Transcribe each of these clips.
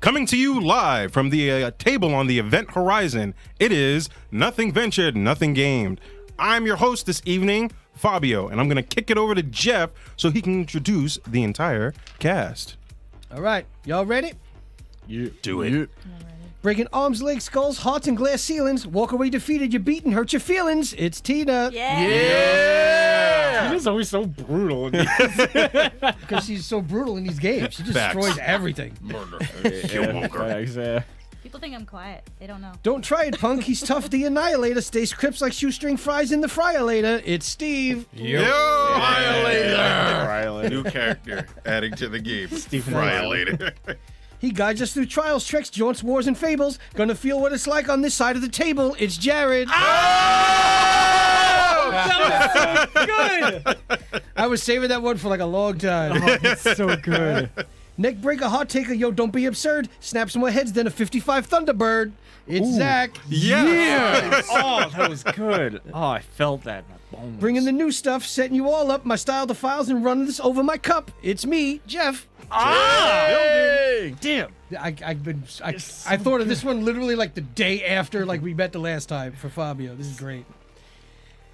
Coming to you live from the table on the event horizon, it is Nothing Ventured, Nothing Gamed. I'm your host this evening, Fabio, and I'm going to kick it over to Jeff so he can introduce the entire cast. All right, y'all ready? Do it. Breaking arms, legs, skulls, hearts, and glass ceilings. Walk away defeated, you beat and hurt your feelings. It's Tina. Yeah! Tina's always so brutal. Because she's so brutal in these games. She just destroys everything. Murder. People think I'm quiet. They don't know. Don't try it, punk. He's tough, the annihilator. Stays crisp like shoestring fries in the fryer later. It's Steve. Violator. New character adding to the game. Steve Violator. He guides us through trials, treks, jaunts, wars, and fables. Gonna feel what it's like on this side of the table. It's Jared. That was so good. I was saving that one for like a long time. Oh, it's so good. Neck breaker, heart taker, yo, don't be absurd. Snaps more heads than a 55 Thunderbird. It's Zach. Yeah. Oh, that was good. Oh, I felt that in my bones. Bringing the new stuff, setting you all up. My style defiles and running this over my cup. It's me, Jeff. Damn. I thought of this one literally like the day after like we met the last time for Fabio. This is great.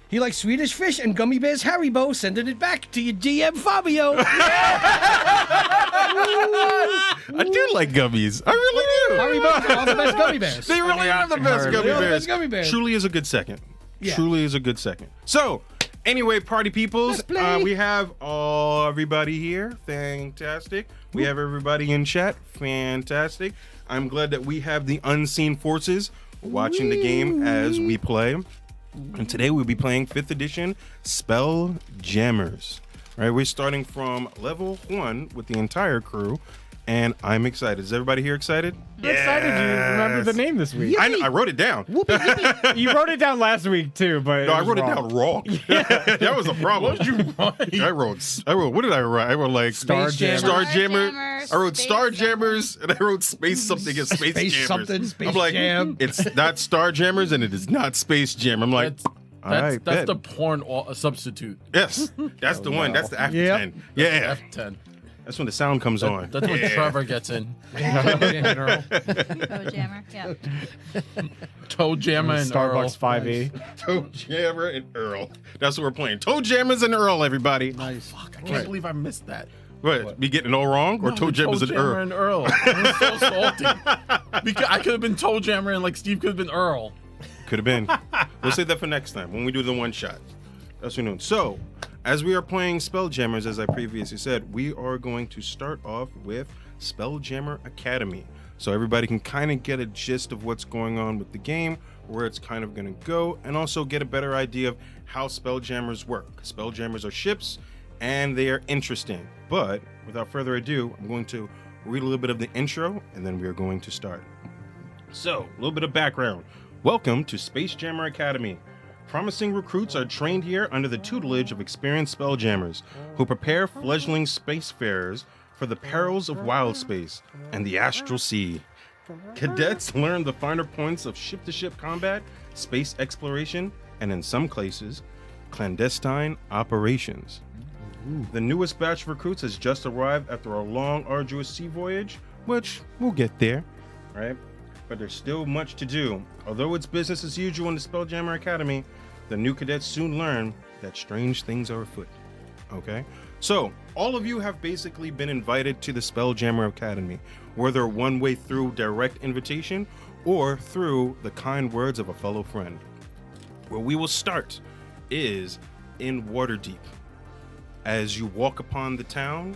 He likes Swedish fish and gummy bears Haribo, sending it back to your DM Fabio. I do like gummies. I really do. Haribo are the best gummy bears. They really are the best gummy They are the bears. best gummy bears. Truly is a good second. Yeah. Truly is a good second. So, anyway, party peoples, Let's play. we have everybody here. Fantastic. We have everybody in chat. Fantastic. I'm glad that we have the unseen forces watching the game as we play. And today we'll be playing 5th edition Spelljammers. All right, we're starting from level 1 with the entire crew, and I'm excited. Is everybody here excited? I'm excited you remember the name this week. I wrote it down. You wrote it down last week, too, but No, I wrote it down wrong. That was a problem. What did you write? I wrote. What did I write? I wrote like Starjammers. Starjammers. I wrote Space Starjammers, and I wrote Space something and Space Jammers. something, Space I'm like, Jam. it's not Starjammers, and it is not Space Jam. I'm like, all right, That's bet. the porn substitute. Yes, that's the one. That's the after Yep. 10. Yeah, F10. that's when the sound comes on. That's when Trevor gets in. Oh, jammer. Yeah. Toe Jammer and Starbucks Earl. 5e. Toe Jammer and Earl. That's what we're playing. Toe Jammers and Earl, everybody. Nice. Fuck, I can't believe I missed that. What? Be getting it all wrong? Or No, Toe Jammers and Jammer Earl? and Earl. I'm so salty. Because I could have been Toe Jammer and like Steve could have been Earl. Could have been. We'll save that for next time when we do the one shot. That's what we're doing. So, as we are playing Spelljammers, as I previously said, we are going to start off with Spelljammer Academy. So everybody can kind of get a gist of what's going on with the game, where it's kind of going to go, and also get a better idea of how Spelljammers work. Spelljammers are ships, and they are interesting. But without further ado, I'm going to read a little bit of the intro, and then we are going to start. So, a little bit of background. Welcome to Spelljammer Academy. Promising recruits are trained here under the tutelage of experienced spelljammers who prepare fledgling spacefarers for the perils of wild space and the astral sea. Cadets learn the finer points of ship-to-ship combat, space exploration, and in some cases, clandestine operations. The newest batch of recruits has just arrived after a long, arduous sea voyage, which we'll get there, right? But there's still much to do. Although it's business as usual in the Spelljammer Academy, the new cadets soon learn that strange things are afoot. Okay? So, all of you have basically been invited to the Spelljammer Academy, whether one way through direct invitation or through the kind words of a fellow friend. Where we will start is in Waterdeep. As you walk upon the town,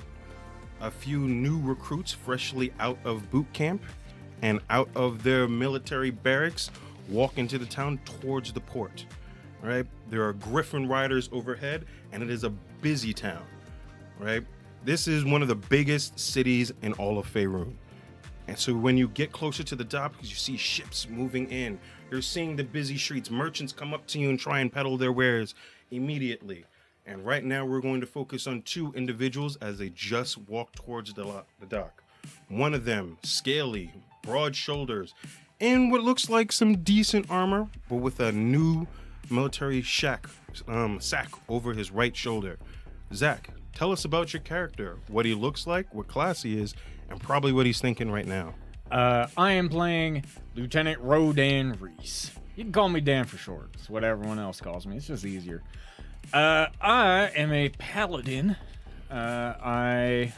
a few new recruits freshly out of boot camp and out of their military barracks walk into the town towards the port. Right? There are griffin riders overhead, and it is a busy town. Right? This is one of the biggest cities in all of Faerun. And so when you get closer to the dock, because you see ships moving in, you're seeing the busy streets. Merchants come up to you and try and peddle their wares immediately. And right now we're going to focus on 2 individuals as they just walk towards the dock. One of them, scaly, broad shoulders, in what looks like some decent armor, but with a new military sack over his right shoulder. Zach, tell us about your character, what he looks like, what class he is, and probably what he's thinking right now. I am playing Lieutenant Rodan Reese. You can call me Dan for short. It's what everyone else calls me. It's just easier. I am a paladin. I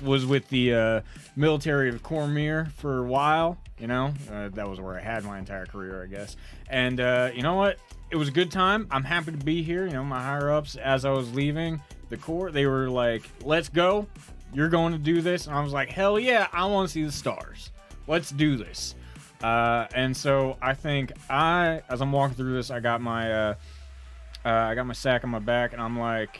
was with the military of Cormier for a while. That was where I had my entire career, I guess. And you know what? It was a good time. I'm happy to be here. My higher ups, as I was leaving the Corps, they were like, "Let's go. You're going to do this." And I was like, "Hell yeah! I want to see the stars. Let's do this." And so I think as I'm walking through this, I got my sack on my back, and I'm like,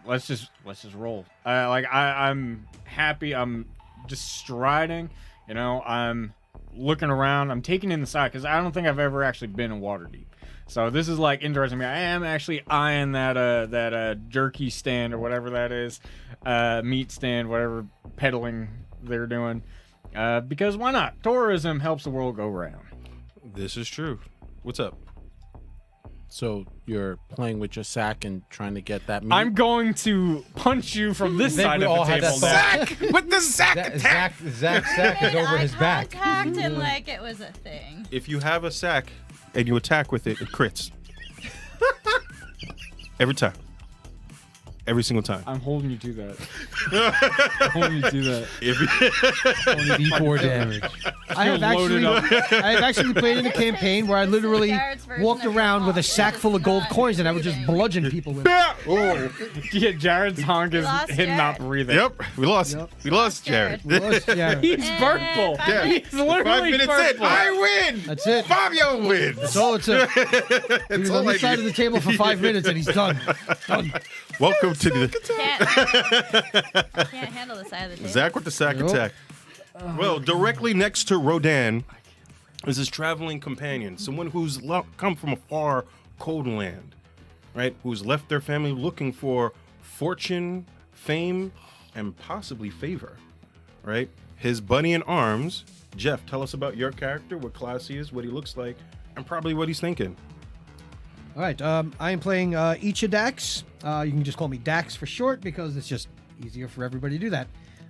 let's just roll. I'm happy. I'm just striding. I'm looking around. I'm taking in the side because I don't think I've ever actually been in Waterdeep. So this is like interesting to me. I am actually eyeing that jerky stand or whatever that is, meat stand, whatever peddling they're doing. Because why not? Tourism helps the world go round. This is true. What's up? So you're playing with your sack and trying to get that meat? I'm going to punch you from this think side we of all the had table. that now. With the sack attack! Zach's sack is over his back. Contact and like it was a thing. If you have a sack and you attack with it, it crits. Every time. Every single time. I'm holding you to that. I'm holding you to that. Only D4 damage. I have actually played in a campaign where I literally Jared's version walked of around with a honk. sack full of gold It's coins and I would just breathing. bludgeon people with it. Yeah, Jared's honk is Lost him not Jared. breathing. Yep, we lost. Yep. We lost Jared. Jared. Lost Jared. He's Eh, purple. 5 Yeah. minutes. He's literally 5 minutes in, purple. I win. That's it. Fabio wins. That's all it took. He was all on I this side need. of the table for 5 minutes and he's done. Done. Welcome to the Can't handle the side of the table. Zach with the sack Nope. attack. Well, directly next to Rodan is his traveling companion, someone who's come from a far, cold land, right? Who's left their family looking for fortune, fame, and possibly favor, right? His buddy in arms, Jeff. Tell us about your character, what class he is, what he looks like, and probably what he's thinking. All right, I am playing Ichidax. You can just call me Dax for short because it's just easier for everybody to do that.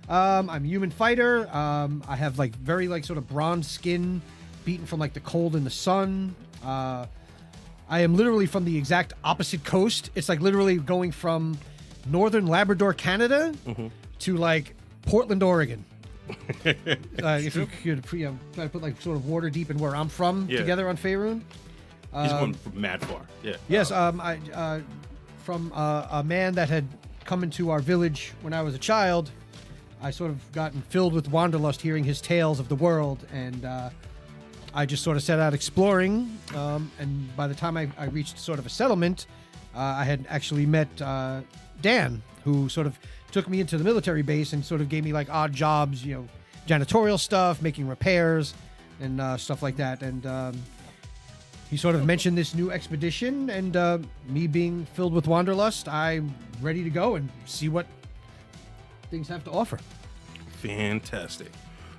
I'm a human fighter. I have very sort of bronze skin, beaten from the cold and the sun. I am literally from the exact opposite coast. It's literally going from northern Labrador, Canada, to Portland, Oregon. If you could try to put sort of water deep in where I'm from together on Faerun. He's going mad far. Yeah. Yes, I from a man that had come into our village when I was a child. I sort of gotten filled with wanderlust hearing his tales of the world, and I just sort of set out exploring. And by the time I reached sort of a settlement, I had actually met Dan, who sort of took me into the military base and sort of gave me odd jobs, janitorial stuff, making repairs, and stuff like that. And he sort of mentioned this new expedition, and me being filled with wanderlust, I'm ready to go and see what things have to offer. Fantastic.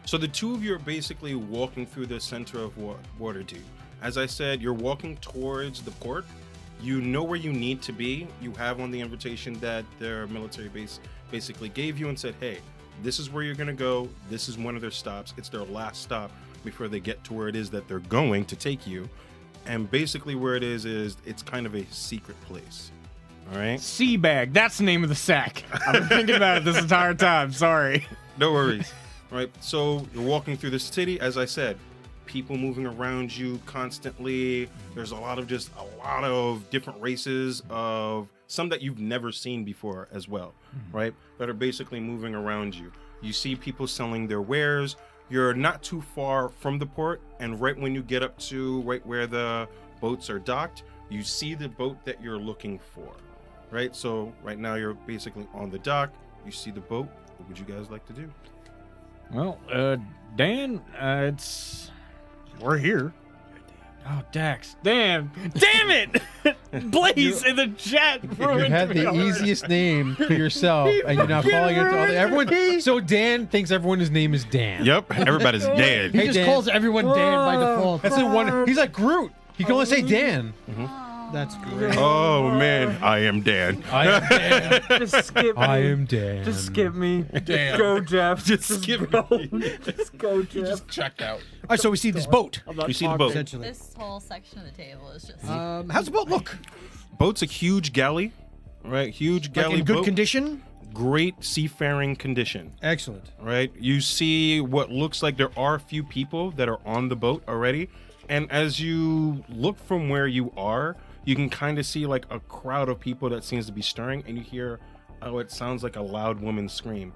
So the two of you are basically walking through the center of Waterdeep. As I said, you're walking towards the port. You know where you need to be. You have on the invitation that their military base basically gave you and said, hey, this is where you're going to go. This is one of their stops. It's their last stop before they get to where it is that they're going to take you. And basically where it is it's kind of a secret place. All right? Seabag. That's the name of the sack. I've been thinking about it this entire time. Sorry. No worries. All right, so you're walking through the city. As I said, people moving around you constantly. There's a lot of different races of some that you've never seen before as well, right? That are basically moving around you. You see people selling their wares. You're not too far from the port, and right when you get up to right where the boats are docked, you see the boat that you're looking for, right? So right now you're basically on the dock. You see the boat. What would you guys like to do? Well, Dan, we're here. Oh, Dax. Damn it! Blaze in the chat. You had the easiest name for yourself, and you're not calling it to other everyone. So Dan thinks everyone's name is Dan. Yep, everybody's dead. He Hey, just Dan. calls everyone Dan by default. That's the one. He's like Groot. He can only say Dan. That's great. Oh man, I am Dan. I am Dan. Just skip I me. am Dan. Just skip me. Damn. Go, Jeff. Just skip go. me. Just go, Jeff. Just checked out. All right, so we see this boat. You see the boat. Essentially. This whole section of the table is just. How's the boat look? Boat's a huge galley, right? Huge Like galley in good boat. condition? Great seafaring condition, Excellent. right? You see what looks like there are a few people that are on the boat already, and as you look from where you are, you can kind of see like a crowd of people that seems to be stirring, and you hear it sounds like a loud woman scream.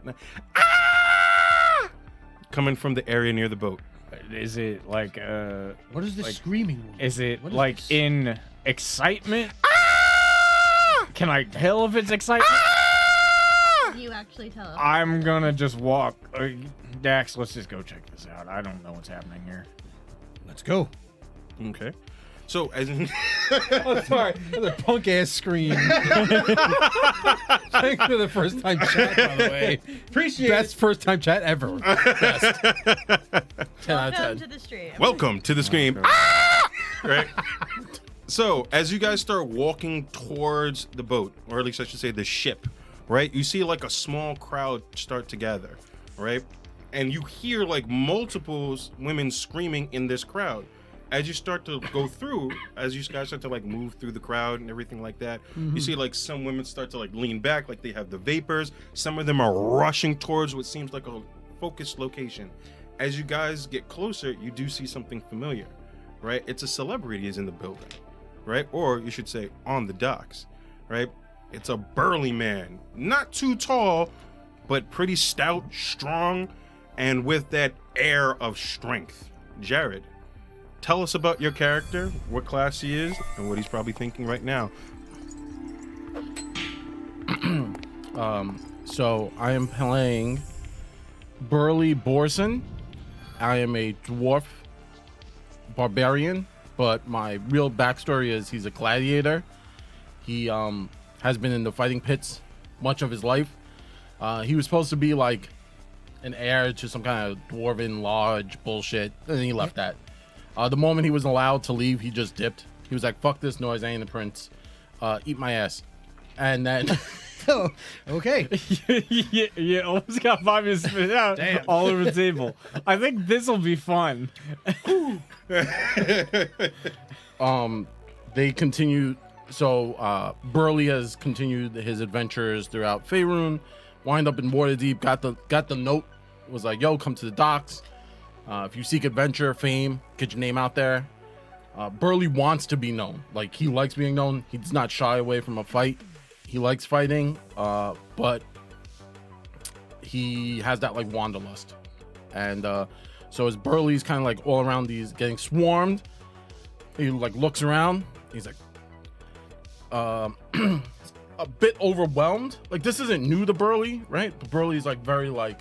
Ah! Coming from the area near the boat. Is it like What is this Like, screaming? Is it What is like this? in excitement? Can I tell if it's excitement? You actually tell. I'm gonna just walk. Dax, let's just go check this out. I don't know what's happening here. Let's go. Okay. So as Oh, sorry. Another punk ass scream. Thanks for the first time chat, by the way. Appreciate Best first time chat ever. Best. 10 out of Welcome 10. to the stream. welcome to the scream. Ah! Right. So as you guys start walking towards the boat, or at least I should say the ship, right? You see like a small crowd start to gather, right? And you hear like multiple women screaming in this crowd. As you start to go through, as you guys start to like move through the crowd and everything like that, you see like some women start to like lean back, like they have the vapors. Some of them are rushing towards what seems like a focused location. As you guys get closer, you do see something familiar, right? It's a celebrity is in the building, right? Or you should say on the docks, right? It's a burly man, not too tall, but pretty stout, strong, and with that air of strength. Jared, tell us about your character, what class he is, and what he's probably thinking right now. So I am playing Burly Borson. I am a dwarf barbarian, but my real backstory is he's a gladiator. He has been in the fighting pits much of his life. He was supposed to be like an heir to some kind of dwarven lodge bullshit, and he left that. The moment he was allowed to leave, he just dipped. He was like, fuck this noise, I ain't the prince. Eat my ass. And then Oh, okay. you almost got Fabio spit out all over the table. I think this will be fun. they continue. So Burley has continued his adventures throughout Faerun, wind up in Waterdeep, got the note, was like, yo, come to the docks. If you seek adventure, fame, get your name out there. Burley wants to be known. Like, he likes being known. He does not shy away from a fight. He likes fighting, but he has that like wanderlust. And so as Burley's kind of like all around these getting swarmed, he like looks around. He's like a bit overwhelmed. Like, this isn't new to Burley, right? But Burley's like very like,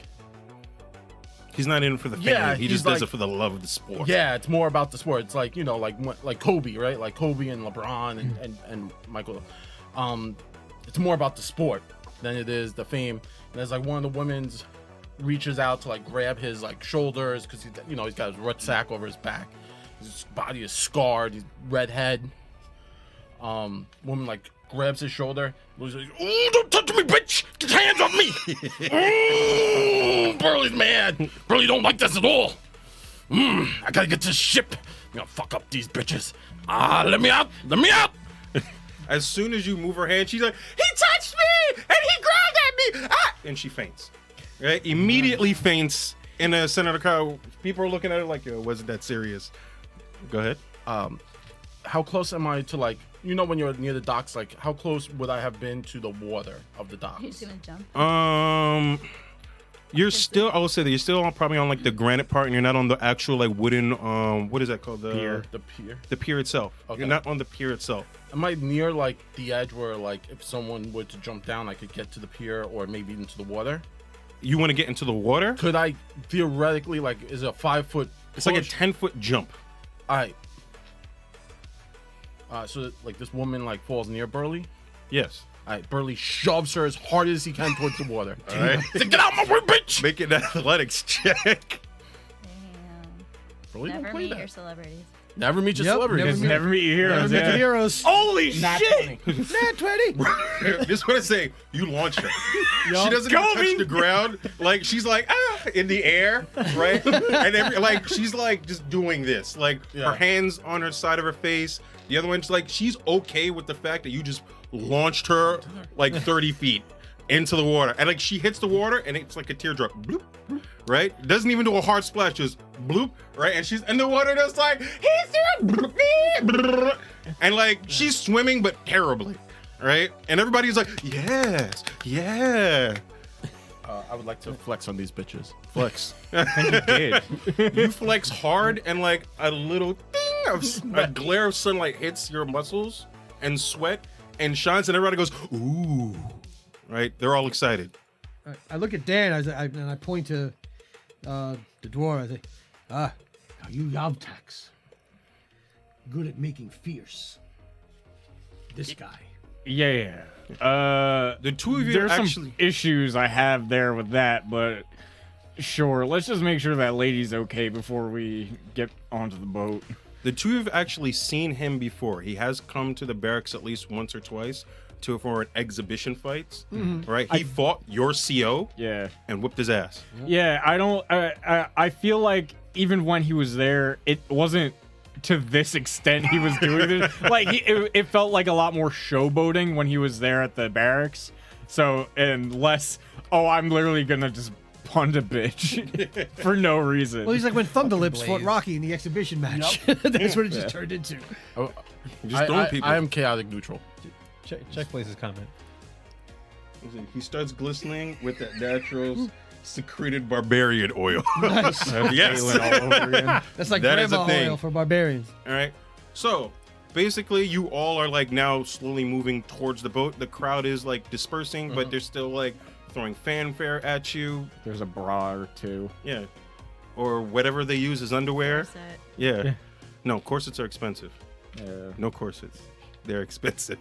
He's not in it for the fame. Yeah, he he's just does like- it for the love of the sport. yeah, it's more about the sport. It's like, you know, like Kobe, right? Like Kobe and LeBron and Michael. It's more about the sport than it is the fame. And there's like one of the women's reaches out to like grab his like shoulders because he's, you know, he's got his rucksack over his back. His body is scarred. He's redhead. Woman like grabs his shoulder. He's like, "Ooh, don't touch me, bitch! Get your hands off me!" Burley's mad. Burley don't like this at all. I gotta get to the ship. I'm gonna fuck up these bitches. Let me out! Let me out! As soon as you move her hand, she's like, "He touched me and he grabbed at me!" Ah! And she faints. Right? Immediately faints in the center of the crowd. People are looking at her like, "Yo, wasn't that serious?" Go ahead. How close am I to, like, you know, when you're near the docks, like, how close would I have been to the water of the You're just docks? gonna jump. You're still, I would say that you're still probably on like the granite part, and you're not on the actual like wooden, what is that called? The Pier. The pier. The pier itself. Okay. You're not on the pier itself. Am I near, like, the edge where, like, if someone were to jump down, I could get to the pier or maybe into the water? You want to get into the water? Could I theoretically, like, is it a 5 foot? It's like a 10-foot jump. All right. So, like, this woman, like, falls near Burley. Yes. All right, Burley shoves her as hard as he can towards the water. All right. He's like, get out my way, bitch! Make it an athletics check. Damn. Burley don't Never play meet that. your celebrities. Never meet your Yep, celebrities. Never meet your heroes. Never meet yeah. the heroes. Holy Not shit! funny. Nat 20. This is what I say. You launch her. She doesn't even touch the ground. Like she's like in the air, right? And she's like just doing this. Like her hands on her side of her face. The other one's like she's okay with the fact that you just launched her like 30 feet into the water, and like she hits the water, and it's like a teardrop. Bloop, right? Doesn't even do a hard splash, just bloop, right? And she's in the water, just like he's doing, and like she's swimming but terribly, right? And everybody's like, yes, yeah. I would like to flex on these bitches. Flex. I think you did. You flex hard, and like a little thing of a glare of sunlight hits your muscles, and sweat, and shines, and everybody goes, ooh, right? They're all excited. I look at Dan and I point to the dwarf. I say, are you Yavtax? Good at making fierce. This guy. Yeah. The two of you There's actually. some issues I have there with that, but sure. Let's just make sure that lady's okay before we get onto the boat. The two of you have actually seen him before. He has come to the barracks at least once or twice for an exhibition fights, right? He fought your CO Yeah. and whipped his ass. Yeah, I don't. I feel like even when he was there, it wasn't to this extent he was doing this. Like it felt like a lot more showboating when he was there at the barracks. So and less. Oh, I'm literally gonna just punt a bitch for no reason. Well, he's like when Thunderlips fought Blaze. Rocky in the exhibition match. That's what it just turned into. Just throwing people. I am chaotic neutral. Check Blaze's comment. He starts glistening with that natural secreted barbarian oil. Nice. Yes. all over again. That's like That is a grandma thing. oil for barbarians. All right. So basically, you all are like now slowly moving towards the boat. The crowd is like dispersing, but they're still like throwing fanfare at you. There's a bra or two. Yeah. Or whatever they use as underwear. Corset. Yeah. No, corsets are expensive. Yeah. No corsets. They're expensive.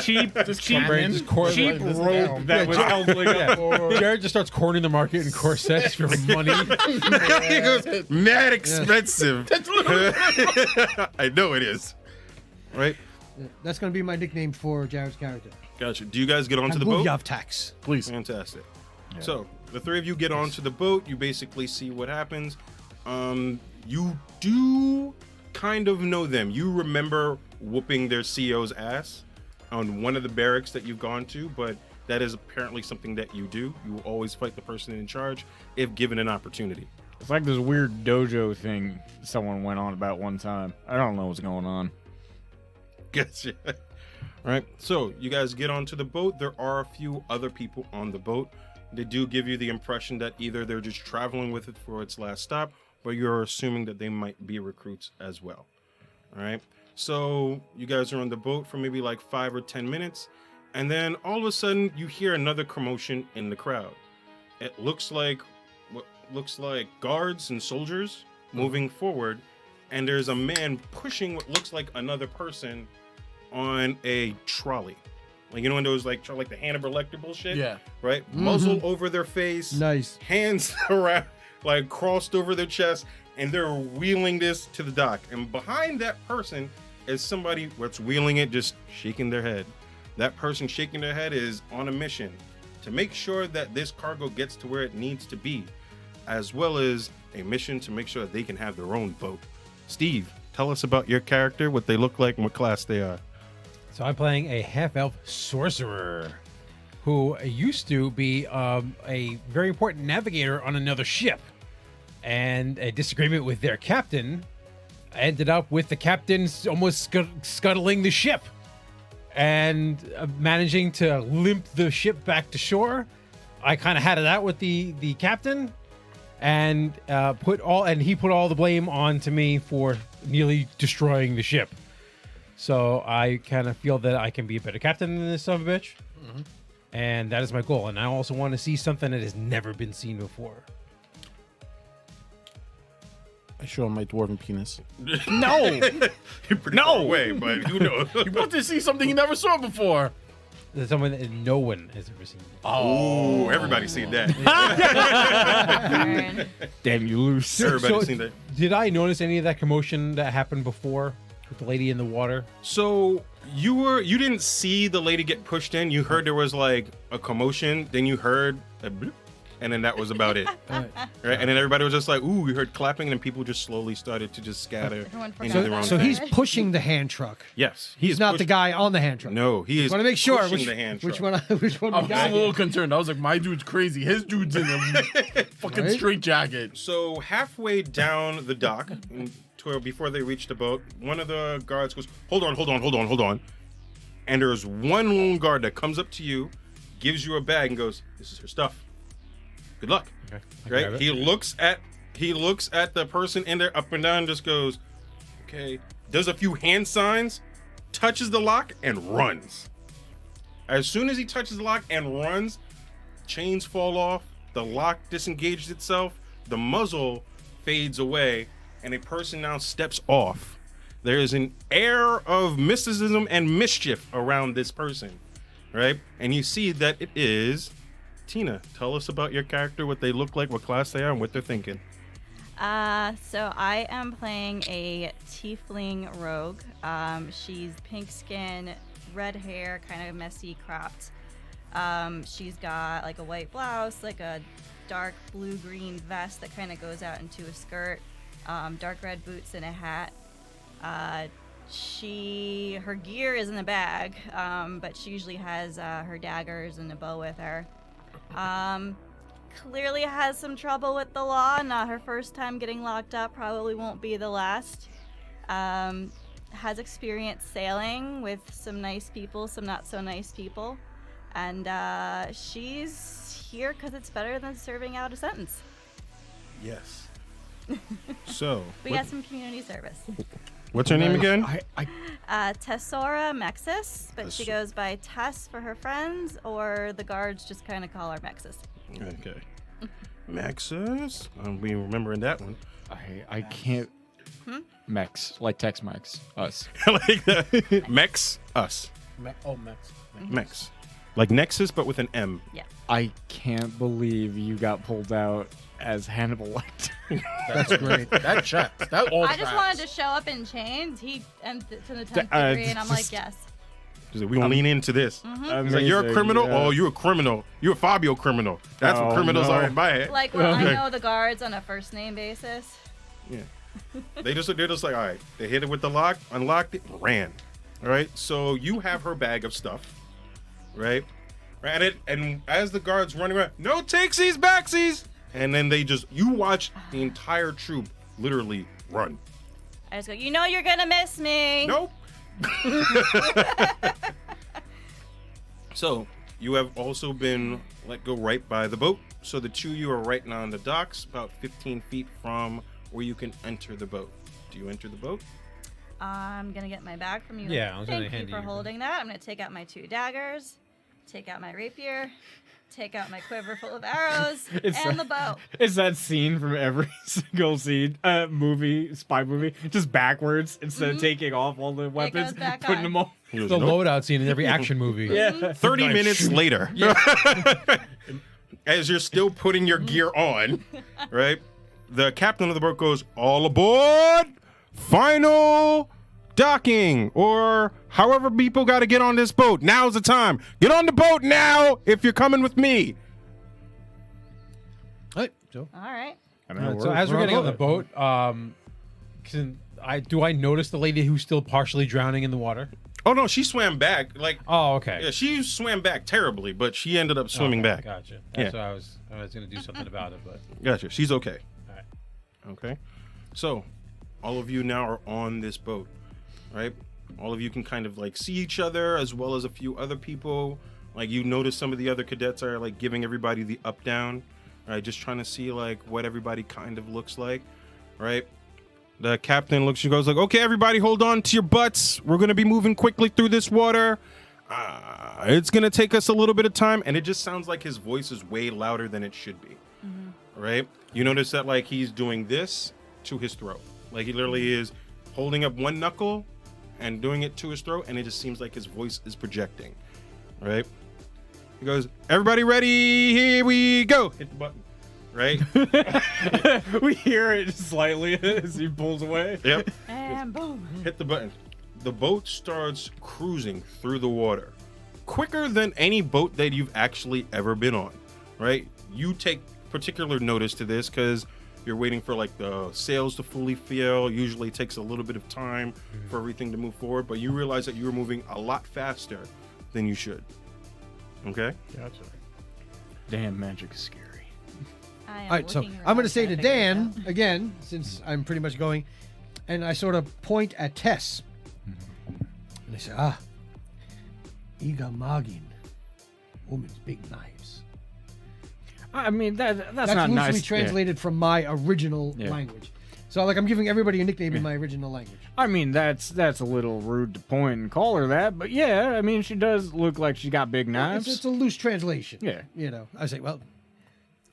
Cheap rope down. that was held like up. Jared just starts cornering the market in corsets for money. He goes, mad expensive. I know it is. Right? That's going to be my nickname for Jared's character. Gotcha. Do you guys get onto the boat? Yavtax. Please. Fantastic. So the three of you get onto the boat. You basically see what happens. You do kind of know them. You remember whooping their CO's ass on one of the barracks that you've gone to, but that is apparently something that you do. You will always fight the person in charge if given an opportunity. It's like this weird dojo thing someone went on about one time. I don't know what's going on. Gotcha. All right. So you guys get onto the boat. There are a few other people on the boat. They do give you the impression that either they're just traveling with it for its last stop, but you're assuming that they might be recruits as well. All right. So you guys are on the boat for maybe like 5 or 10 minutes, and then all of a sudden you hear another commotion in the crowd. It looks like what looks like guards and soldiers moving forward, and there's a man pushing what looks like another person on a trolley. Like, you know, when those like the Hannibal Lecter bullshit? Yeah. Right? Muzzle over their face. Nice. Hands around, like crossed over their chest, and they're wheeling this to the dock. And behind that person is somebody that's wheeling it, just shaking their head. That person shaking their head is on a mission to make sure that this cargo gets to where it needs to be, as well as a mission to make sure that they can have their own boat. Steve, tell us about your character, what they look like, and what class they are. So I'm playing a half-elf sorcerer who used to be a very important navigator on another ship. And a disagreement with their captain ended up with the captain almost scuttling the ship and managing to limp the ship back to shore. I kind of had it out with the captain and he put all the blame on to me for nearly destroying the ship. So I kind of feel that I can be a better captain than this son of a bitch. And that is my goal. And I also want to see something that has never been seen before. I show him my dwarven penis. No! You're pretty No! far away, but who knows? You want to see something you never saw before. someone that no one has ever seen. Oh, everybody's seen that. Darn. Damn you, loose. Everybody's seen that. Did I notice any of that commotion that happened before with the lady in the water? So you didn't see the lady get pushed in. You heard there was like a commotion. Then you heard a bloop, and then that was about it. Right? And then everybody was just like, ooh, we heard clapping, and then people just slowly started to just scatter Everyone forgot into their about own So thing. he's pushing the hand truck. Yes, He's not the guy on the hand truck. No, he is. Want to make sure pushing which, the hand which truck. one which one we I'm got. a little concerned. I was like, my dude's crazy. His dude's in a fucking Right? straight jacket. So halfway down the dock, before they reach the boat, one of the guards goes, hold on. And there's one lone guard that comes up to you, gives you a bag, and goes, this is her stuff. Good luck. Okay, I grab Right? it. He looks at the person in there up and down, just goes, okay. Does a few hand signs, touches the lock, and runs. As soon as he touches the lock and runs, chains fall off, the lock disengages itself, the muzzle fades away, and a person now steps off. There is an air of mysticism and mischief around this person, right? And you see that it is Tina. Tell us about your character, what they look like, what class they are, and what they're thinking. So I am playing a tiefling rogue. She's pink skin, red hair, kind of messy cropped. She's got like a white blouse, like a dark blue-green vest that kind of goes out into a skirt, dark red boots and a hat. Her gear is in a bag, but she usually has her daggers and a bow with her. Clearly has some trouble with the law. Not her first time getting locked up. Probably won't be the last. Has experience sailing with some nice people, some not so nice people. And she's here because it's better than serving out a sentence. Yes. So, We got some community service. what's her name again? Tessora Mexis, but she Tess- goes by Tess for her friends, or the guards just kind of call her Mexis. Okay. Maxus. I'll be remembering that one. I can't. Mex, like Tex-Mex, us. Like that. Mex, us. Max. Mex. Like Nexus, but with an M. Yeah. I can't believe you got pulled out as Hannibal Lecter. That's great. That checks. That all I just tracks. wanted to show up in chains. He and to the 10th Uh, degree, and I'm like, yes. She's like, we gonna lean into this. He's like, you're a Amazing, criminal? yeah. Oh, you're a criminal. You're a Fabio criminal. That's Oh, what criminals no. are in my head. Like when I Okay. know the guards on a first name basis. Yeah. They're just like, all right. They hit it with the lock, unlocked it, ran. All right. So you have her bag of stuff, right? And as the guards running around, no takesies, backsies, and then you watch the entire troop literally run. I just go, you know you're gonna miss me. Nope. So you have also been let go right by the boat. So the two of you are right now on the docks, about 15 feet from where you can enter the boat. Do you enter the boat? I'm gonna get my bag from you. Yeah, I was gonna Thank you hand for you- holding that. I'm gonna take out my 2 daggers, take out my rapier, take out my quiver full of arrows, and the bow. It's that scene from every single spy movie, just backwards instead of taking off all the weapons, back putting on. them all. He goes, The "Nope." loadout scene in every action movie. Yeah. 30 minutes later, as you're still putting your gear on, right? The captain of the boat goes, all aboard! Final docking! Or however people got to get on this boat. Now's the time. Get on the boat now if you're coming with me. Right, so, All right. so as we're getting on the boat, do I notice the lady who's still partially drowning in the water? Oh, no, she swam back. Like, Oh, okay. yeah, she swam back terribly, but she ended up swimming Okay, back. Gotcha. Yeah. That's what I was gonna do something about it, but Gotcha. She's okay. all right. Okay. So, all of you now are on this boat, right? All of you can kind of like see each other as well as a few other people. Like you notice some of the other cadets are like giving everybody the up down, right? Just trying to see like what everybody kind of looks like, right? The captain looks, she goes like, okay, everybody hold on to your butts. We're going to be moving quickly through this water. It's going to take us a little bit of time. And it just sounds like his voice is way louder than it should be, right? You notice that like he's doing this to his throat. Like he literally is holding up one knuckle and doing it to his throat. And it just seems like his voice is projecting, right? He goes, "Everybody ready? Here we go!" Hit the button, right? We hear it slightly as he pulls away. Yep. And boom. Hit the button. The boat starts cruising through the water, quicker than any boat that you've actually ever been on, right? You take particular notice to this because you're waiting for like the sails to fully fill. Usually it takes a little bit of time for everything to move forward, but you realize that you're moving a lot faster than you should. Okay? Gotcha. Damn, magic is scary. I am All right, so looking I'm around going to say trying to figure this Dan again, since I'm pretty much going, and I sort of point at Tess. And I say, Iga Magin, woman's big knives. I mean, that's That's not loosely nice. translated from my original Yeah. language. So, like, I'm giving everybody a nickname in my original language. I mean, that's a little rude to point and call her that, but yeah, I mean, she does look like she's got big knives. It's a loose translation. Yeah. You know, I say, well,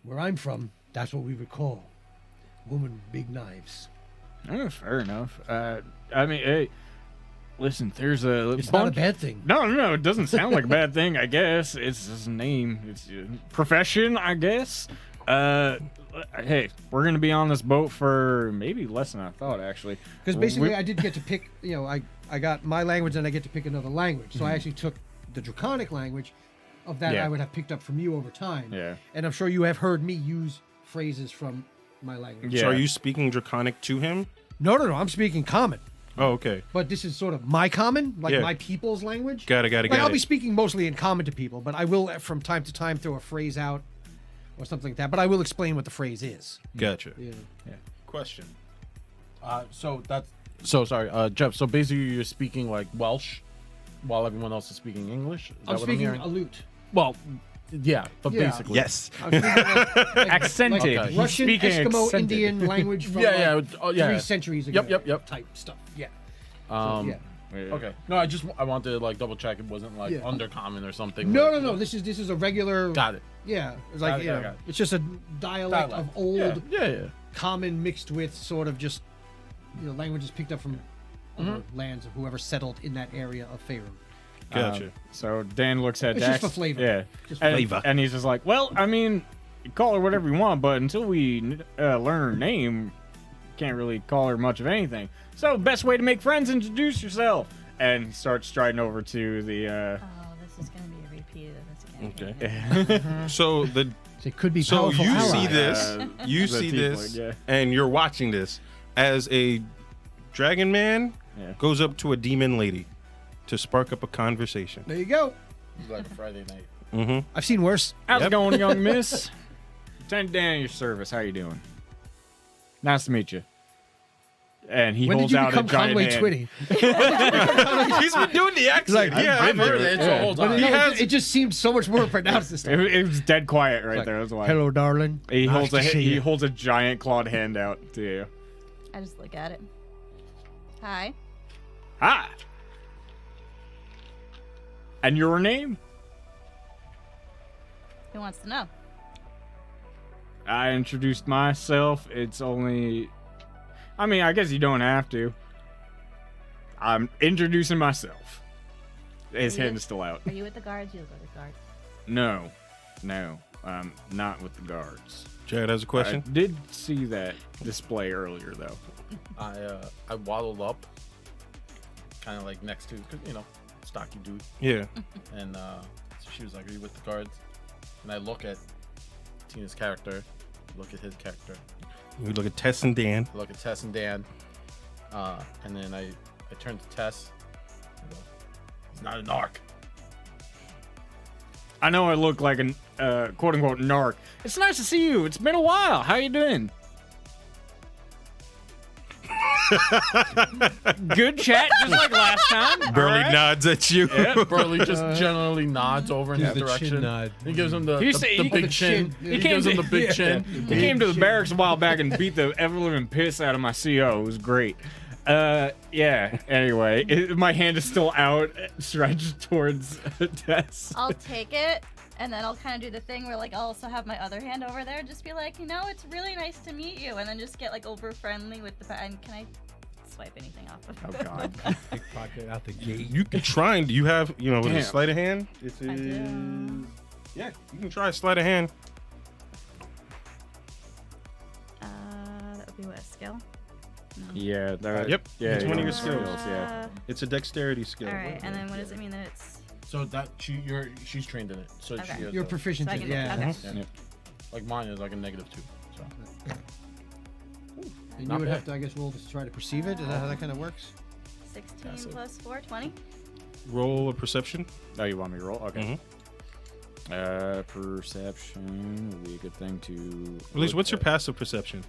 where I'm from, that's what we would call woman with big knives. Fair enough. I mean, hey, listen, there's a It's not a bad thing. No, it doesn't sound like a bad thing, I guess. It's his name. It's a profession, I guess. Hey, we're going to be on this boat for maybe less than I thought, actually. Because basically, I did get to pick, I got my language and I get to pick another language. So I actually took the Draconic language of that Yeah. I would have picked up from you over time. Yeah. And I'm sure you have heard me use phrases from my language. Yeah. So are you speaking Draconic to him? No, I'm speaking common. Oh, okay. But this is sort of my common, like Yeah. my people's language. Got it. Like, I'll be speaking mostly in common to people, but I will from time to time throw a phrase out or something like that. But I will explain what the phrase is. Gotcha. Yeah. Question. So sorry, Jeff. So basically, you're speaking like Welsh, while everyone else is speaking English. Is I'm that what speaking hearing? Aleut. Well, yeah, but Yeah. basically, Yes. I'm speaking like Accented. Okay. He's Russian, speaking Eskimo, accented. Indian language from Yeah, like yeah, oh, yeah. 3 centuries ago. Yep. Type stuff. Yeah. Um, yeah. Okay. No, I wanted to like double check it wasn't like Yeah. undercommon or something. No, like- no. This is a regular. Got it. Yeah. It's Got like it, you know, got it. it's just a dialect of old Yeah. common mixed with sort of just languages picked up from other lands of whoever settled in that area of Faerun. Gotcha. So Dan looks at It's Dax. just for flavor. Yeah. Just and, flavor. And he's just like, well, I mean, you call her whatever you want, but until we learn her name, can't really call her much of anything. So best way to make friends, introduce yourself. And he starts striding over to the. Oh, this is going to be a repeat of this again. Okay. So It could be so powerful you ally. see this, you the see this, tiefling, yeah. and you're watching this as a dragon man Yeah. goes up to a demon lady to spark up a conversation. There you go. It's like a Friday night. Mm-hmm. I've seen worse. How's Yep. it going, young miss? Lieutenant Dan at your service. How you doing? Nice to meet you. And he When did holds you out a become giant Conway hand. Twitty? He's been doing the accent. like, yeah, I've heard it. it. Hold But on. it just seemed so much more pronounced this time. It was dead quiet right Like, there. That's why. Hello, darling. He Nice to see he you. holds a giant clawed hand out to you. I just look at it. Hi. Hi. And your name? Who wants to know? I introduced myself. It's only. I mean, I guess you don't have to. I'm introducing myself. His Are you hand with- is still out. Are you with the guards? You look like a guard. No. I'm not with the guards. Jared has a question. I did see that display earlier, though. I waddled up, kind of like next to, 'cause, stocky dude, Yeah. and so she was like, "Are you with the guards?" And I look at Tina's character, look at his character, We look at Tess and Dan. I look at Tess and Dan, and then I turn to Tess. And go, "He's not an arc." I know I look like an quote-unquote narc. It's nice to see you. It's been a while. How you doing? Good chat, just like last time. Burley All right. nods at you. Yeah. Burley just generally nods over in Gives his the chin direction. nod. He gives him the He said- he- big the chin. chin. He gives him the big chin. He came to the barracks a while back and beat the ever-living piss out of my CO. It was great. Yeah. Anyway, my hand is still out, stretched towards Tess. I'll take it, and then I'll kind of do the thing where, like, I'll also have my other hand over there. Just be like, it's really nice to meet you, and then just get, like, over friendly with the and can I swipe anything off of. Oh God. Pickpocket out the gate. You can try and do you have with a Damn. sleight of hand? This I is do. yeah. You can try a sleight of hand. That would be what, a skill? No. Yeah. That, Yep, Yeah. it's one of your skills. skills. Yeah. It's a dexterity skill. All right, and then what does it mean that it's? So that she's trained in it. So Okay. she has You're a- proficient So I in can- it. Yeah. okay. Yeah. Like mine is like a -2. So And you Not would bad. have to, I guess, roll to try to perceive it. Is that how that kind of works? 16 That's it. plus 4, 20. Roll a perception. Oh, you want me to roll? Okay. Mhm. Perception would be a good thing to. At least, look what's your at. passive perception?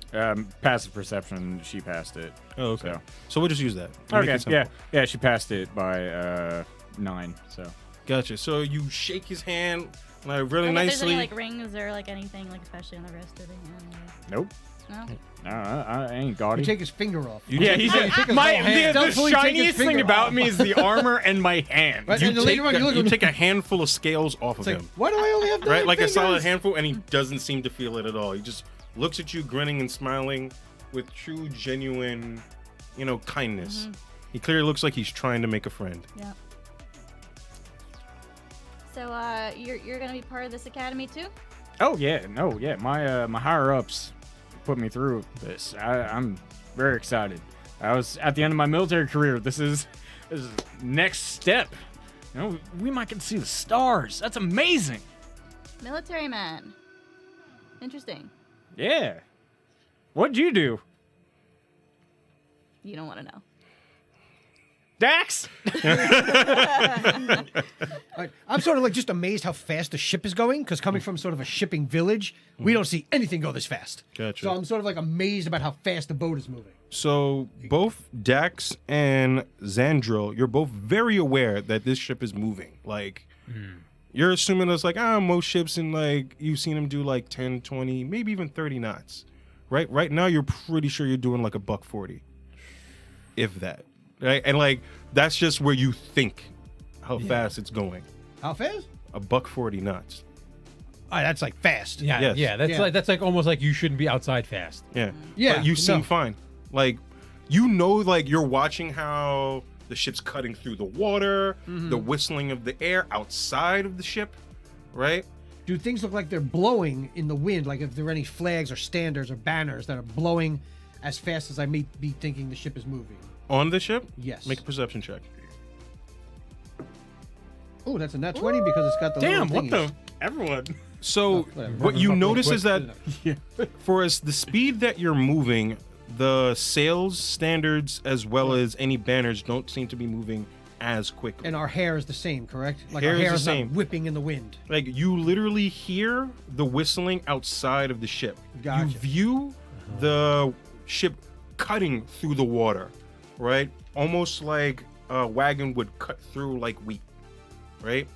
Passive perception? She passed it. Oh, okay. So. So we'll just use that. We'll make Okay. it simple. Yeah. She passed it by 9. So. Gotcha. So you shake his hand like really Like, if nicely. there's any like rings or like anything, like especially on the wrist or the hand. Nope. No. No, I ain't You gaudy. take his finger off. You Yeah, take- he's you take his my whole hand. the Stealthily take his shiniest thing finger about off. me is the armor and my hand. Right, you and then take, later on, you look you at him- take a handful of scales off of It's like, him. why do I only have 9 Right, like a fingers? solid handful, and he doesn't seem to feel it at all. He just looks at you, grinning and smiling with true, genuine, kindness. He clearly looks like he's trying to make a friend. Yeah. So you're gonna be part of this academy too? Oh yeah, no, yeah. My higher ups put me through this. I'm very excited. I was at the end of my military career. This is next step. We might get to see the stars. That's amazing. Military man. Interesting. Yeah. What'd you do, You don't want to know. Dax? Right. I'm sort of like just amazed how fast the ship is going, because coming from sort of a shipping village, we don't see anything go this fast. Gotcha. So I'm sort of like amazed about how fast the boat is moving. So both Dax and Xandril, you're both very aware that this ship is moving. Like, you're assuming it's like, most ships, and like you've seen them do like 10, 20, maybe even 30 knots. Right now, you're pretty sure you're doing like a $140, if that. Right, and like that's just where you think how fast it's going. How fast? A $140 knots. Oh, that's like fast. Yeah, Yes. yeah. That's Yeah. like almost like you shouldn't be outside fast. Yeah. Yeah, But you seem no. fine. Like, like you're watching how the ship's cutting through the water, the whistling of the air outside of the ship, right? Do things look like they're blowing in the wind? Like if there are any flags or standards or banners that are blowing as fast as I may be thinking the ship is moving? On the ship? Yes. Make a perception check. Oh, that's a nat 20 because it's got the Damn, little what thingies. the? Everyone. So whatever. what you Real notice quick. is that for us, the speed that you're moving, the sails standards as well as any banners don't seem to be moving as quickly. And our hair is the same, correct? Like Hair our is the hair is not same. whipping in the wind. Like you literally hear the whistling outside of the ship. Gotcha. You view the ship cutting through the water, right? Almost like a wagon would cut through like wheat, right?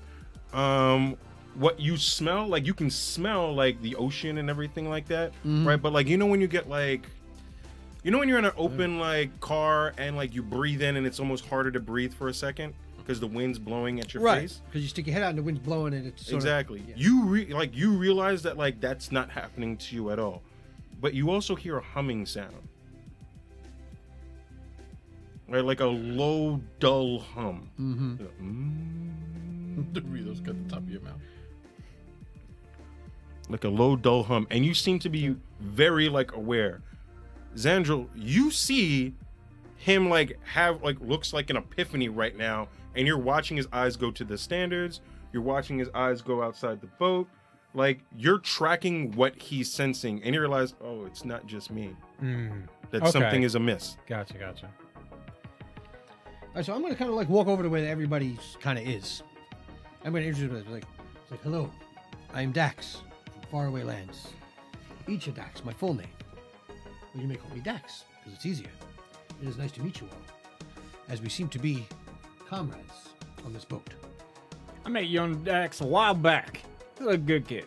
What you smell, like you can smell like the ocean and everything like that, right? But like when you get like, when you're in an open like car and like you breathe in and it's almost harder to breathe for a second because the wind's blowing at your Right. face. Because you stick your head out and the wind's blowing and it's sort Exactly. Of, yeah. You realize that like that's not happening to you at all, but you also hear a humming sound, right? Like a low, dull hum. Doritos cut the top of your mouth. Like a low, dull hum, and you seem to be very like aware. Xandril, you see him like have like looks like an epiphany right now, and you're watching his eyes go to the standards. You're watching his eyes go outside the boat. Like you're tracking what he's sensing, and you realize, oh, it's not just me. That Okay. something is amiss. Gotcha. All right, so I'm going to kind of like walk over to where everybody kind of is. I'm going to introduce myself. It's like, hello, I am Dax from faraway lands. Each of Dax, my full name. Well, you may call me Dax because it's easier. It is nice to meet you all, as we seem to be comrades on this boat. I met young Dax a while back. He's a good kid.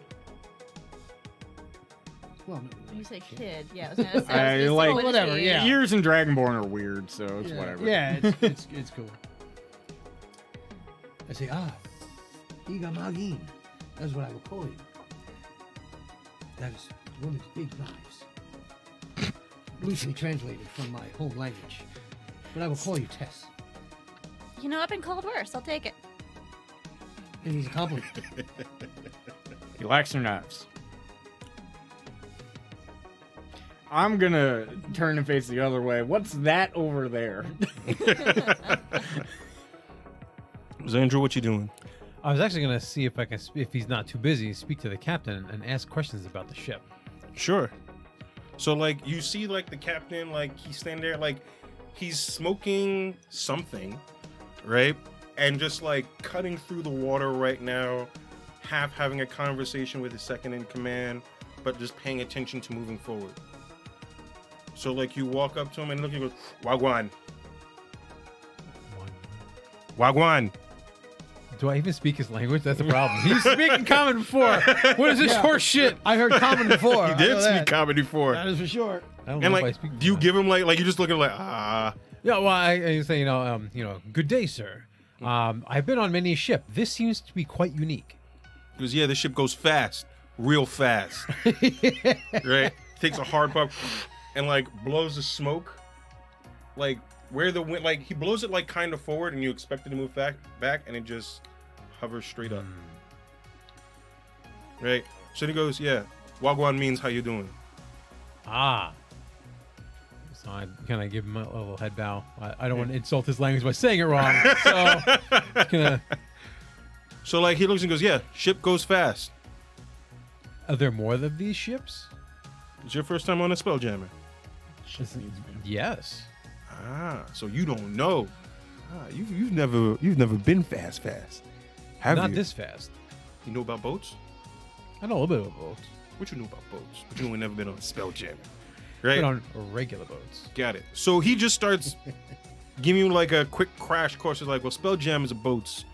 Well, When you say kid, yeah, I was gonna say. I it's like- what is whatever, he? yeah. Years in Dragonborn are weird, so it's yeah, whatever. Yeah, it's cool. I say, Iga Magin. That's what I will call you. That is one of his big knives. Loosely translated from my home language. but I will call you Tess. You know, I've been called worse. I'll take it. It is a compliment. He likes her knives. I'm gonna turn and face the other way. What's that over there? Xandra, what you doing? I was actually gonna see if I can, if he's not too busy, speak to the captain and ask questions about the ship. Sure. So like you see like the captain, like he's standing there, like he's smoking something, right? And just like cutting through the water right now, half having a conversation with his second in command, but just paying attention to moving forward. So like you walk up to him and look, he goes, Wagwan. Wagwan. Do I even speak his language? That's a problem. He's speaking common before. What is this horse shit? I heard common before. He did speak comedy before. That is for sure. I don't And know if I like, speak. do you give him like you just look at him like, ah. Yeah, well, I say, good day, sir. I've been on many a ship. This seems to be quite unique. He goes, yeah, this ship goes fast, real fast. Right? Takes a hard puff and like blows the smoke. Like where the wind, like he blows it like kind of forward and you expect it to move back and it just hovers straight up. Right? So he goes, yeah, Wagwan means how you doing. Ah. So I kind of give him a little head bow. I don't want to insult his language by saying it wrong. So, gonna. So like he looks and goes, yeah, ship goes fast. Are there more of these ships? It's your first time on a Spelljammer. Yes. Ah, so you don't know. Ah, you've never been fast, have Not you? this fast. You know about boats? I know a little bit about boats. What you know about boats? But you ain't never been on a Spelljammer, right? Been on regular boats. Got it. So he just starts giving you like a quick crash course. He's like, well, Spelljammer is a boats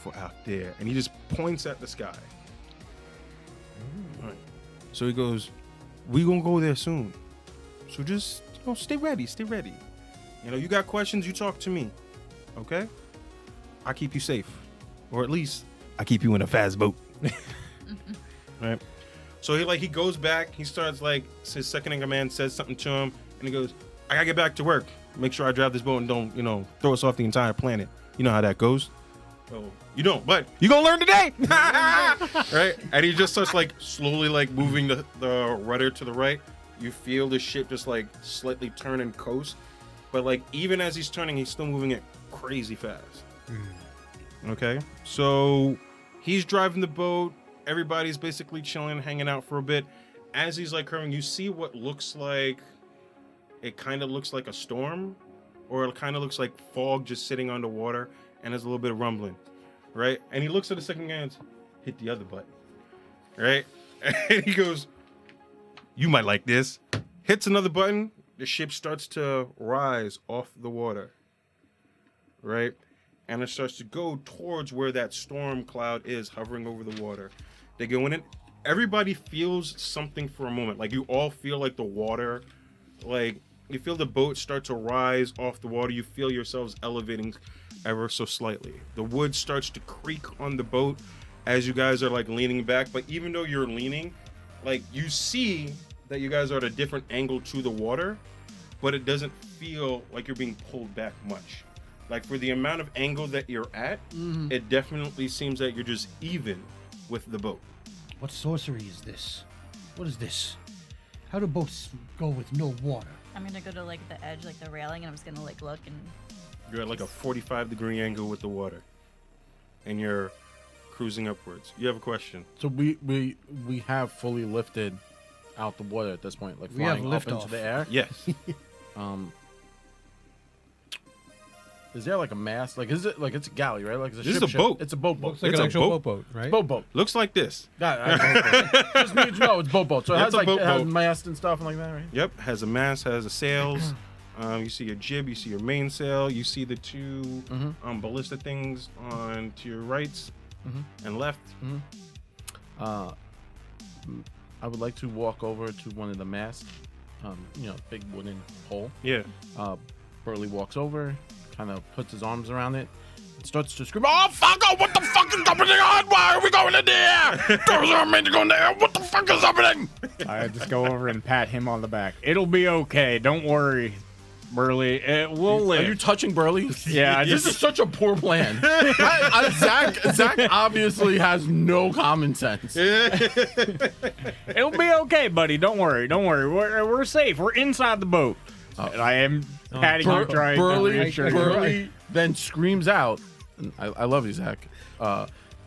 for out there, and he just points at the sky. All right. So he goes, we gonna go there soon. So just stay ready. You got questions, you talk to me. Okay? I keep you safe. Or at least I keep you in a fast boat. Right? So he goes back, he starts like his second in command says something to him, and he goes, I gotta get back to work. Make sure I drive this boat and don't, throw us off the entire planet. You know how that goes. Oh, you don't, but you gonna learn today. Right? And he just starts like slowly like moving the rudder to the right. You feel the ship just like slightly turn and coast. But like even as he's turning, he's still moving it crazy fast. Okay? So he's driving the boat. Everybody's basically chilling, hanging out for a bit. As he's like curving, you see what looks like, it kind of looks like a storm, or it kind of looks like fog just sitting on the water, and there's a little bit of rumbling, right? And he looks at the second guy and hit the other button, right? And he goes, you might like this. Hits another button, the ship starts to rise off the water, right? And it starts to go towards where that storm cloud is hovering over the water. They go in it. Everybody feels something for a moment. Like you all feel like the water, like you feel the boat start to rise off the water. You feel yourselves elevating ever so slightly. The wood starts to creak on the boat as you guys are like leaning back. But even though you're leaning, like you see that you guys are at a different angle to the water, but it doesn't feel like you're being pulled back much. Like for the amount of angle that you're at, it definitely seems that you're just even with the boat. What sorcery is this? What is this? How do boats go with no water? I'm gonna go to like the edge, like the railing, and I'm just gonna like look and. You're at like a 45-degree angle with the water, and you're cruising upwards. You have a question? So we have fully lifted out the water at this point, like We have flying up liftoff. into the air. Yes. Is there like a mast? Like, is it like it's a galley, right? Like, it's a This is ship a boat. It's a boat. Looks like It's an a actual boat. boat, right? Boat. Looks like this. Just need to know it's boat. So it It's has a like boat it has boat. mast and stuff like that, right? Yep. Has a mast. Has a sails. You see your jib. You see your mainsail. You see the two ballista things on to your rights and left. I would like to walk over to one of the masts. Big wooden pole. Yeah. Burley walks over, kind of puts his arms around it, and starts to scream, "Oh fuck! Oh, what the fuck is happening? Why are we going in the air? Those are meant to go in the air. What the fuck is happening?" I just go over and pat him on the back. It'll be okay. Don't worry. Burley. We'll live. Are you touching Burley? Yeah, This is such a poor plan. Zach obviously has no common sense. It'll be okay, buddy. Don't worry. We're safe. We're inside the boat. And I am patting you dry. Burley then screams out. And I love you, Zach.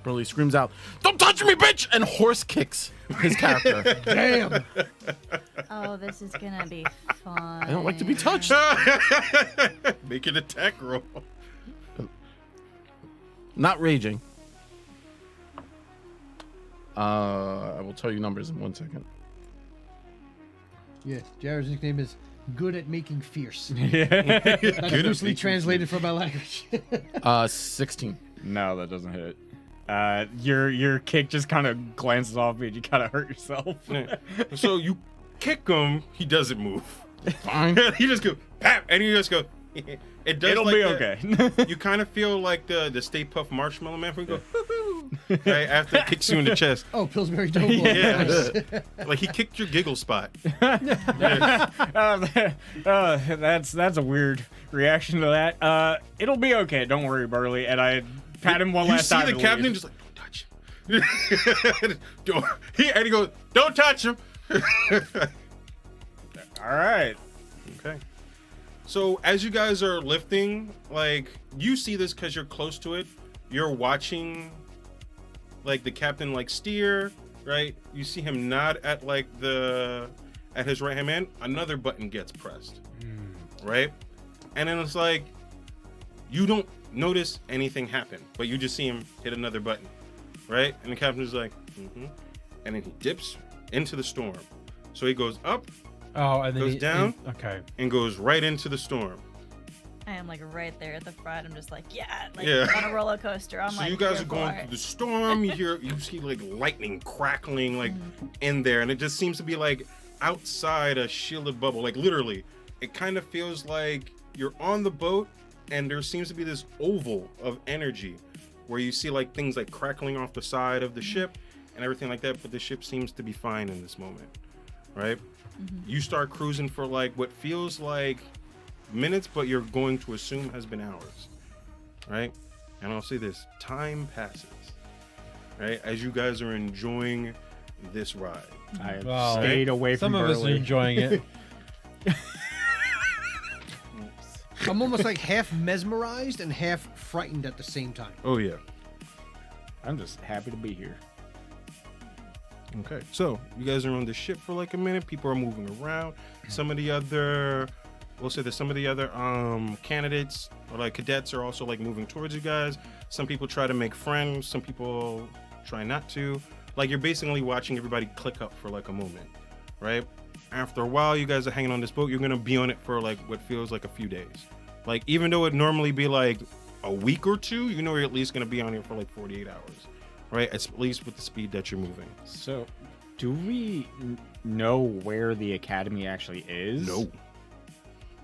Burley screams out, "Don't touch me, bitch!" and horse kicks his character. Damn. Oh, this is gonna be fun. I don't like to be touched. Make an attack roll. Not raging. I will tell you numbers in 1 second. Yeah, Jared's nickname is good at making fierce. Yeah. That's Good at loosely making translated from my language. 16. No, that doesn't hit. Your kick just kind of glances off me and you kind of hurt yourself. Yeah. So you kick him, he doesn't move. Fine. He just go, pap, and you just go. It does. It'll like be that. okay. You kind of feel like the Stay Puft Marshmallow Man. We go, right after it kicks you in the chest. Oh, Pillsbury Doughboy. Yeah, Nice. like he kicked your giggle spot. That's a weird reaction to that. It'll be okay. Don't worry, Burley. And I pat him one You last see time. the and captain leave. just like, don't touch him. And he goes, don't touch him. All right. Okay. So as you guys are lifting, like you see this because you're close to it. You're watching, like the captain like steer, right? You see him nod at like at his right hand man. Another button gets pressed, right? And then it's like you don't notice anything happen, but you just see him hit another button, right? And the captain's like, and then he dips into the storm. So he goes up Oh, and then Goes down? Okay. and goes right into the storm. I am like right there at the front. I'm just like, like Yeah. on a roller coaster. I'm So like, you guys here are going for through it. the storm. You see like lightning crackling like in there, and it just seems to be like outside a shielded bubble. Like literally, it kind of feels like you're on the boat, and there seems to be this oval of energy where you see like things like crackling off the side of the ship and everything like that. But the ship seems to be fine in this moment, right? You start cruising for like what feels like minutes, but you're going to assume has been hours, right? And I'll say this: time passes, right? As you guys are enjoying this ride. I have Well, stayed away from Some of us are Burley. enjoying it. I'm almost like half mesmerized and half frightened at the same time. Oh yeah. I'm just happy to be here. Okay. So you guys are on the ship for like a minute. People are moving around. Some of the other, we'll say that some of the other candidates or like cadets are also like moving towards you guys. Some people try to make friends. Some people try not to. Like you're basically watching everybody click up for like a moment, right? After a while, you guys are hanging on this boat. You're gonna be on it for like what feels like a few days. Like even though it normally be like a week or two, you know you're at least gonna be on here for like 48 hours, right? At least with the speed that you're moving. So, do we know where the academy actually is? No,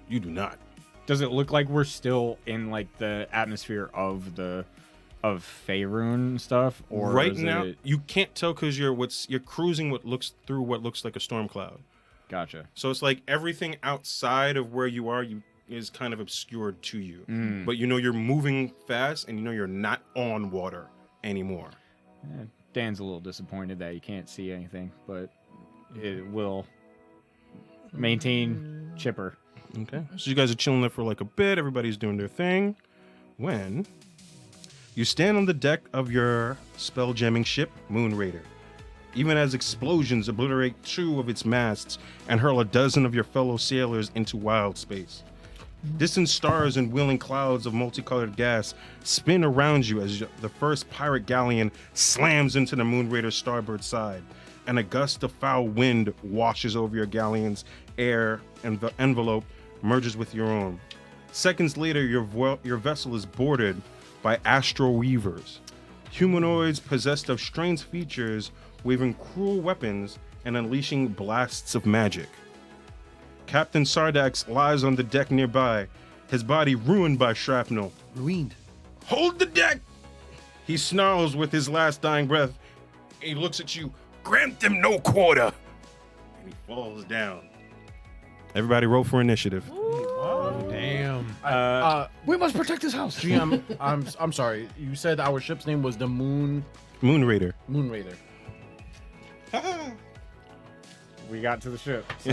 you do not. Does it look like we're still in like the atmosphere of Faerun and stuff, or Right is now, it... you can't tell because you're cruising what looks like a storm cloud. Gotcha. So it's like everything outside of where you are, is kind of obscured to you. But you know you're moving fast, and you know you're not on water anymore. Dan's a little disappointed that he can't see anything, but it will maintain chipper. Okay. So you guys are chilling there for like a bit. Everybody's doing their thing. When you stand on the deck of your spell jamming ship, Moon Raider, even as explosions obliterate 2 of its masts and hurl a dozen of your fellow sailors into wild space. Distant stars and wheeling clouds of multicolored gas spin around you as the first pirate galleon slams into the Moon Raider's starboard side, and a gust of foul wind washes over your galleon's air, and the envelope merges with your own. Seconds later, your vessel is boarded by astral weavers, humanoids possessed of strange features, waving cruel weapons and unleashing blasts of magic. Captain Sardax lies on the deck nearby, his body ruined by shrapnel. Ruined. Hold the deck! He snarls with his last dying breath. He looks at you. Grant them no quarter! And he falls down. Everybody roll for initiative. Damn. We must protect this house. GM, I'm sorry. You said our ship's name was the Moon Moon Raider. We got to the ship. So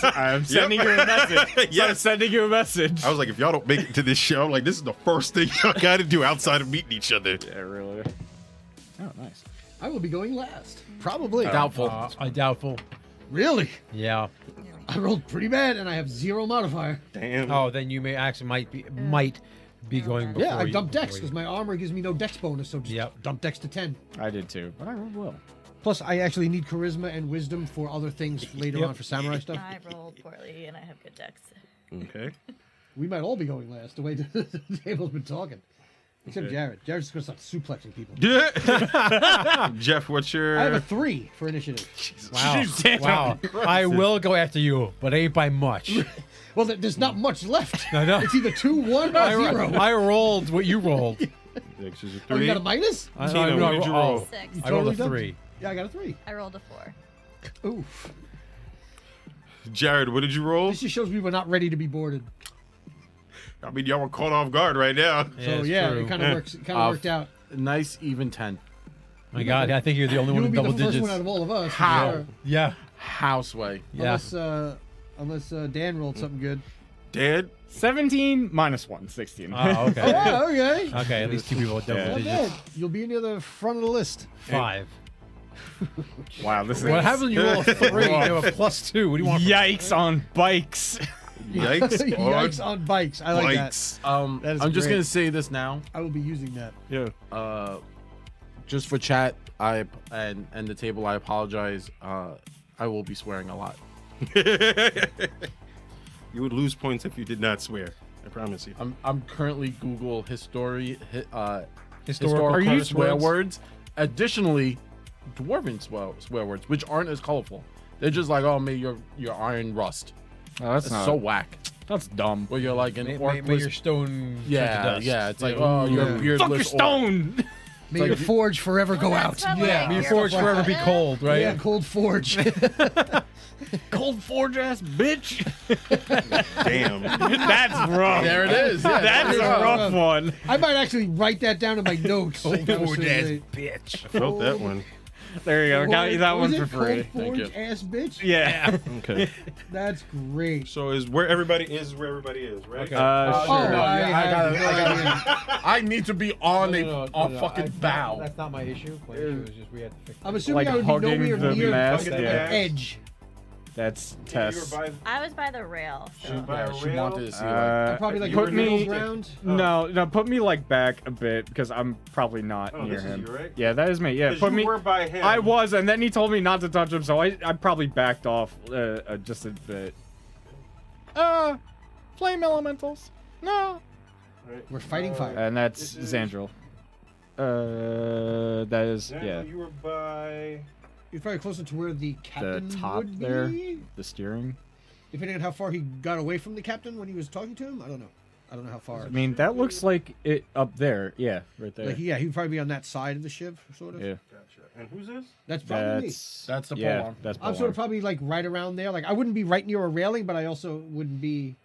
I'm sending you a message. So I'm Yes. sending you a message. I was like, if y'all don't make it to this show, like, this is the first thing y'all got to do outside of meeting each other. Yeah, really. Oh, nice. I will be going last. Probably. Doubtful. Doubtful. Really? Yeah. I rolled pretty bad, and I have 0 modifier. Damn. Oh, then you may actually might be going before Yeah, I you- dumped Dex before because you- my armor gives me no Dex bonus, so just Yep. dump Dex to 10. I did too, but I rolled well. Plus, I actually need charisma and wisdom for other things later on for samurai stuff. I rolled poorly and I have good dex. Okay. We might all be going last, the way the table's been talking. Except Okay. Jared. Jared's going to start suplexing people. Jeff, what's your... I have a 3 for initiative. Wow. Damn. Wow. I will go after you, but ain't by much. Well, there's not much left. I know. It's either 2, 1, or 0. I rolled what you rolled. Next is a Oh, you 3. got a minus? Tina, what did you roll? 6. I rolled a Totally dumped 3. Yeah, I got a 3. I rolled a 4. Oof. Jared, what did you roll? This just shows me we're not ready to be boarded. I mean, y'all were caught off guard right now. So it's yeah, true. it kind of works. It kind of worked out. Nice even 10. My God, I think you're the only You one would in be the double first digits. one out of all of us. for How? sure. Yeah. Houseway. Yeah. Unless Dan rolled something good. Dad? 17 minus 1, 16. Oh, okay. Oh, yeah, okay. Okay, at least 2 people with double Yeah. Not digits. bad. You'll be near the front of the list. 5. Wow, this is. What happens when you roll a 3? You have a +2. What do you want? Yikes on bikes. Yikes. Yikes on bikes. I like that. Bikes. That is I'm just great. gonna say this now. I will be using that. Yeah. Just for chat, and the table, I apologize. I will be swearing a lot. You would lose points if you did not swear. I promise you. I'm currently Google historical Are you swear words. Additionally, dwarven swear words, which aren't as colorful. They're just like, oh, may your iron rust. Oh, that's It's not. so whack. That's dumb. Where you're like an May orc. your stone turn to Yeah, dust. yeah. It's like, Yeah. oh, you're Yeah. a beardless Fuck your orc. stone. May your forge forever go out. that's what, Yeah, like, may your your forge stuff forever like be that. cold, right? Yeah, cold forge. Cold forge ass bitch. Damn. That's rough. There it is. Yeah, That's a Yeah. rough one. I might actually write that down in my notes. That was so great. bitch. I felt that one. There you go. Got you that What was one it? for free. Cold Thank forge ass bitch. Yeah. Okay. That's great. So is where everybody is, right? Okay. Oh, Oh, no, I yeah, have no idea. I need to be on No, a fucking bow. That's not my issue. My issue is just we have to fix I'm assuming Like I would be hugging nowhere the near mast, fucking yeah. edge. That's You were Tess. by, I was by the rail. you were So. by a She rail. wanted to see like Probably like put the middle me. ground. No, put me like back a bit because I'm probably not Oh, near this is him. you, right? Yeah, that is me. Yeah, 'Cause put you me. were by him. I was, and then he told me not to touch him, so I probably backed off just a bit. Flame elementals. No. Right. We're fighting fire. And that's This is- Xandril. That is Yeah. You were by. You're probably closer to where the captain top would be. there. The steering. Depending on how far he got away from the captain when he was talking to him, I don't know. I don't know how far. I mean, that looks like it up there. Yeah, right there. Like, yeah, he would probably be on that side of the ship, sort of. Yeah. Gotcha. And who's this? That's probably me. That's the yeah, polearm. that's I'm sort of polearm. probably like right around there. Like I wouldn't be right near a railing, but I also wouldn't be.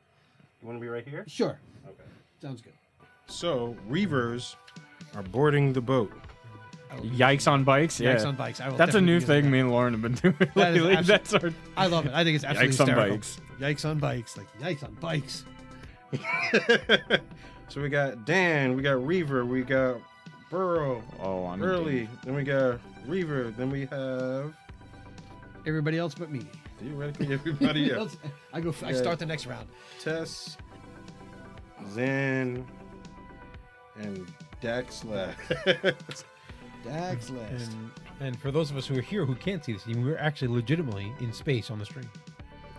You want to be right here? Sure, Okay. sounds good. So Reavers are boarding the boat. Yikes on bikes. Yeah, Yikes on bikes. I will that's a definitely new use thing that. me and Lauren have been doing That is lately. absolute- That's our I love it. I think it's absolutely yikes on hysterical. bikes. Yikes on bikes. Like yikes on bikes. So we got Dan, we got Reaver, we got Burrow, Oh, I'm Early, then we got Reaver, then we have Everybody else but me. theoretically everybody else. I go. I Yeah. start the next round. Tess, Zen, and Dax left. Dax last. And for those of us who are here who can't see this, we're actually legitimately in space on the stream.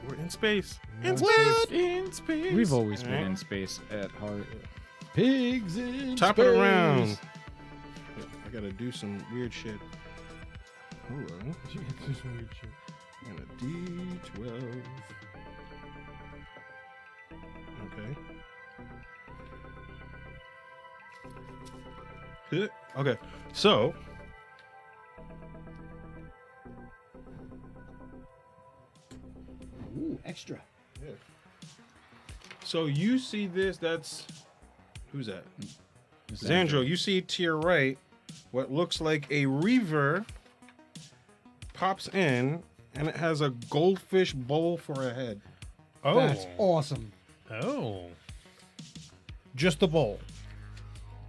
We're in space. In What? space. In space. We've always been Alright. in space at heart. Pigs in Top space. it around. I gotta do some weird shit. Hold on. And a D12. Okay. Okay. So. Ooh, extra. So you see this? That's who's that? Xandro. You see to your right what looks like a Reaver pops in, and it has a goldfish bowl for a head. Oh. That's awesome. Oh. Just the bowl.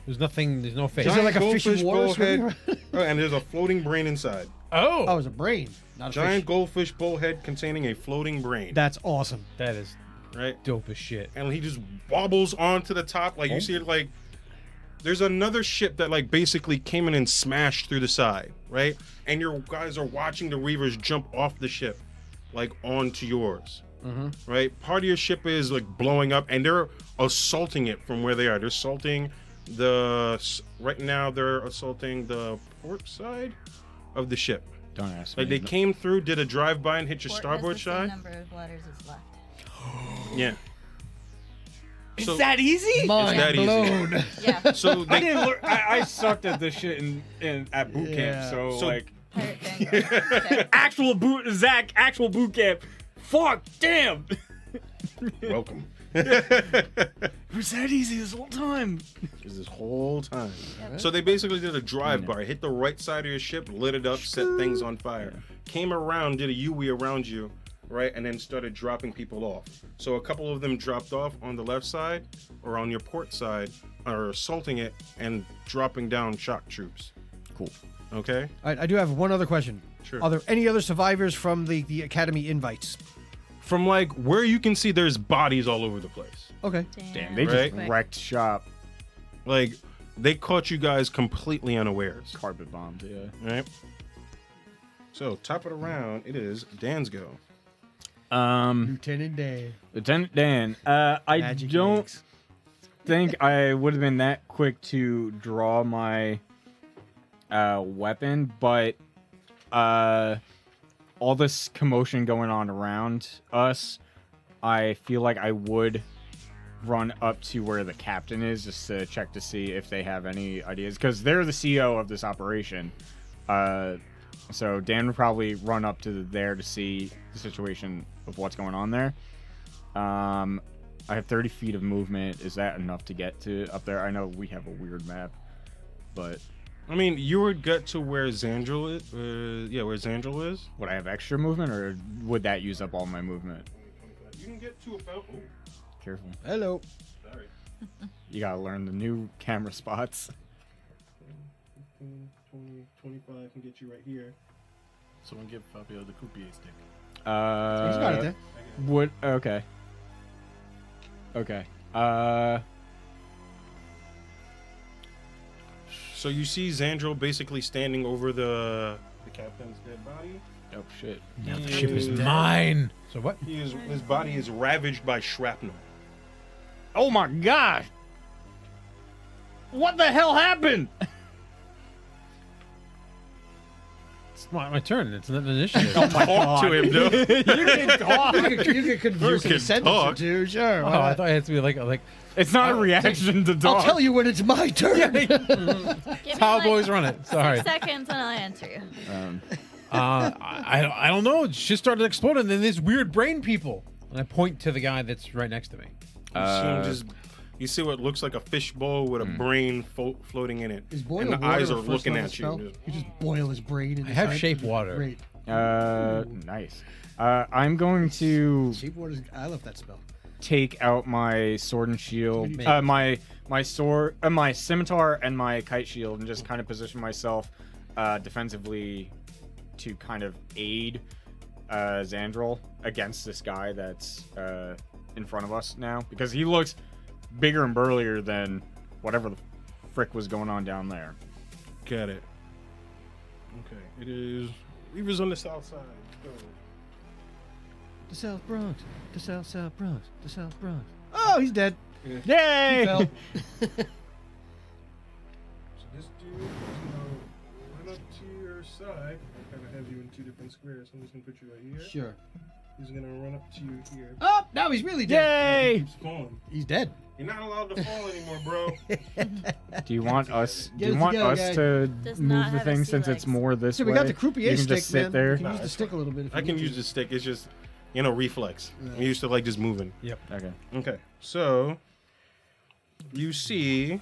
There's nothing. There's no face. Is it like a Goldfish fish in water bowl swimming head, and there's a floating brain inside. Oh, Oh. it's a brain, not a Giant fish. goldfish bowl head containing a floating brain. That's awesome. That is right? dope as shit. And he just wobbles onto the top. Like you see it like there's another ship that like basically came in and smashed through the side, right? And your guys are watching the Reavers jump off the ship, like onto yours. Right? Part of your ship is like blowing up, and they're assaulting it from where they are. They're assaulting right now. They're assaulting the port side of the ship. Don't ask Like me. they came through, did a drive-by, and hit your Port has starboard the same side. number of letters as left. Yeah. Is So- that easy? Mind that easy. blown. Yeah. So I they, didn't. I sucked at this shit at boot Yeah. camp. So So- like Pirate Vanguard. Okay. actual boot camp. Fuck, damn. welcome. It was that easy this whole time. This whole time. Yep. So they basically did a drive-by, hit the right side of your ship, lit it up, set things on fire. Came around, did a U-wee around you, right, and then started dropping people off. So a couple of them dropped off on the left side or on your port side, or assaulting it and dropping down shock troops. Cool. Okay? All right, I do have one other question. Sure. Are there any other survivors from the Academy invites? From like where you can see there's bodies all over the place. Okay. Damn, they Right. just wrecked shop. Like they caught you guys completely unawares. Carpet bombed, yeah. Right? So top of the round, it is Dan's go. Lieutenant Dan. Lieutenant Dan, I Magic don't legs. think I would have been that quick to draw my weapon, but all this commotion going on around us, I feel like I would run up to where the captain is just to check to see if they have any ideas, because they're the CEO of this operation. So Dan would probably run up to there to see the situation of what's going on there. I have 30 feet of movement. Is that enough to get to up there? I know we have a weird map, but I mean, you would get to where Xandro is. Where Xandro is. would I have extra movement, or would that use up all my movement? You can get to about. Oh, Careful. Hello. sorry. You gotta learn the new camera spots. 15, 20, 25 can get you right here. Someone give Fabio the croupier stick. He's got it there. Would okay. Okay. So you see Xandro basically standing over the captain's dead body. Oh shit. Now the He ship is is- mine. So what? His body is ravaged by shrapnel. Oh my gosh! What the hell happened? It's not my turn. It's an initiative. Talk to him, though. You can talk. You could confuse You a can sentence or talk. two, sure. Oh, I thought it had to be like It's not a reaction to talk. I'll tell you when it's my turn. Give how me boys run it. Sorry. 6 seconds and I'll answer you. I don't know. Shit started exploding, and then these weird brain people. And I point to the guy that's right next to me. You see what looks like a fish bowl with a brain floating in it, Is boil and the water eyes the are first looking level at spell? you. You just boil his brain. I have shape water. Great. Nice. I'm going to Shape water. I love that spell. take out my sword and shield, Maybe. my sword, my scimitar, and my kite shield, and just kind of position myself defensively to kind of aid Xandril against this guy that's in front of us now, because he looks bigger and burlier than whatever the frick was going on down there. Got it. Okay, it is. Reavers on the south side. Let's go. The South Bronx. The South Bronx. The South Bronx. Oh, he's dead. Yay! He fell. So this dude is gonna run up to your side. I kind of have you in two different squares. So I'm just gonna put you right here. Sure. He's gonna run up to you here. Oh, now he's really dead. Yay! He keeps falling. He's dead. You're not allowed to fall anymore, bro. Do you want us? Get Do you it want together, us guy. to Does move not the have thing sea since it's legs. more this So way? we got the croupier You can stick, just sit man. there. You can Nah, use the it's stick a little bit. If I you can need use to. the stick. It's just, reflex. Yeah. I'm used to like just moving. Yep. Okay. Okay. So you see.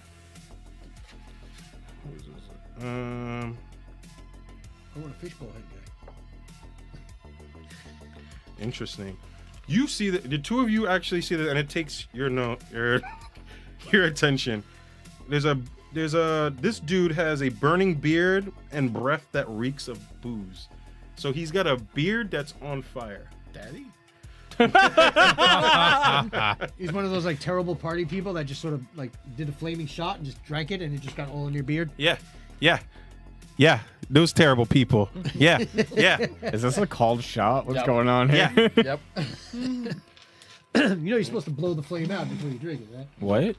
What is this? I want a fishbowl head guy. Interesting. You see that the two of you actually see that, and it takes your your attention. This dude has a burning beard and breath that reeks of booze. So he's got a beard that's on fire. Daddy? He's one of those like terrible party people that just sort of like did a flaming shot and just drank it and it just got all in your beard. Yeah. Those terrible people. Yeah. Is this a called shot? What's Yep. going on here? Yeah. Yep. You know you're supposed to blow the flame out before you drink it, right? What?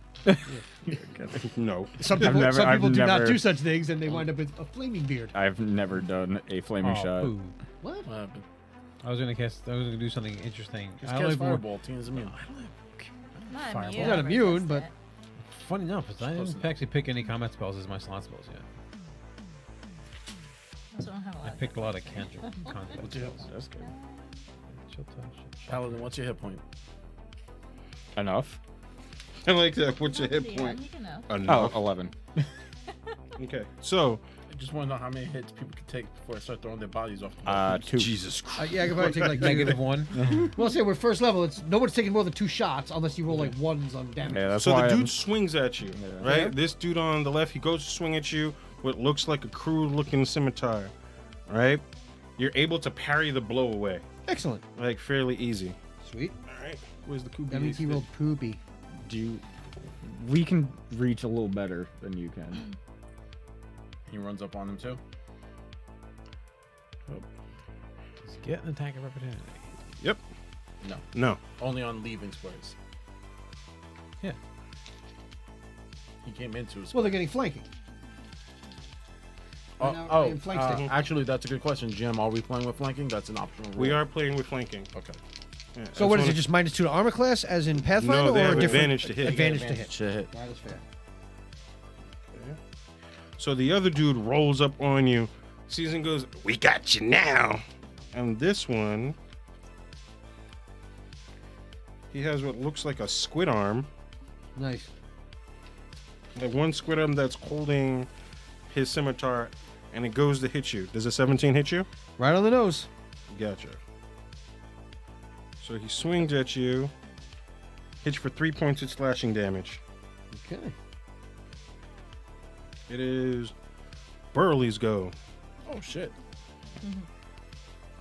No. Some people, never- some people I've do not never- do such things and they wind up with a flaming beard. I've never done a flaming Oh, shot. boo. What? What happened? I was gonna do something interesting. Just I don't cast even- Fireball. Tina's immune. Not Fireball. immune. You're not immune, but- Funny enough, is I Close didn't enough. actually pick any combat spells as my slot spells yet. Also don't have a I lot of picked a lot of cantrip combat What's your spells. That's good. Chill touch. Paladin, what's your hit point? Enough? I like that. What's your hit DM, point? you can know. Oh, Enough. 11. Okay. So, I just want to know how many hits people can take before I start throwing their bodies off the wall. 2. Jesus Christ. Yeah, I could probably take like Negative 1. Well, say we're first level. It's no one's taking more than 2 shots unless you roll like ones on damage. Yeah, that's So why the I'm- dude swings at you, Yeah. right? Yeah. This dude on the left, he goes to swing at you with what looks like a crude-looking scimitar, right? You're able to parry the blow away, Excellent. like fairly easy. Sweet. All right. Where's the coup? That means he rolled poopy. Do you... We can reach a little better than you can. He runs up on him too. Just get an attack of opportunity. Yep. No, No. only on leaving squares. Yeah. He came into his. Well, they're getting flanking. Oh, now I am flank sticking. actually, that's a good question, Jim. Are we playing with flanking? That's an optional rule. We are playing with flanking. Okay. Yeah, So I what is wanna- it? Just -2 to armor class, as in Pathfinder, No, they or have a different advantage to hit. Advantage to hit. Shit hit. That is fair. So the other dude rolls up on you, sees and goes, "We got you now." And this one, he has what looks like a squid arm. Nice. Like one squid arm that's holding his scimitar, and it goes to hit you. Does a 17 hit you? Right on the nose. Gotcha. So he swings at you, hits you for 3 points of slashing damage. Okay. It is Burley's go. Oh shit.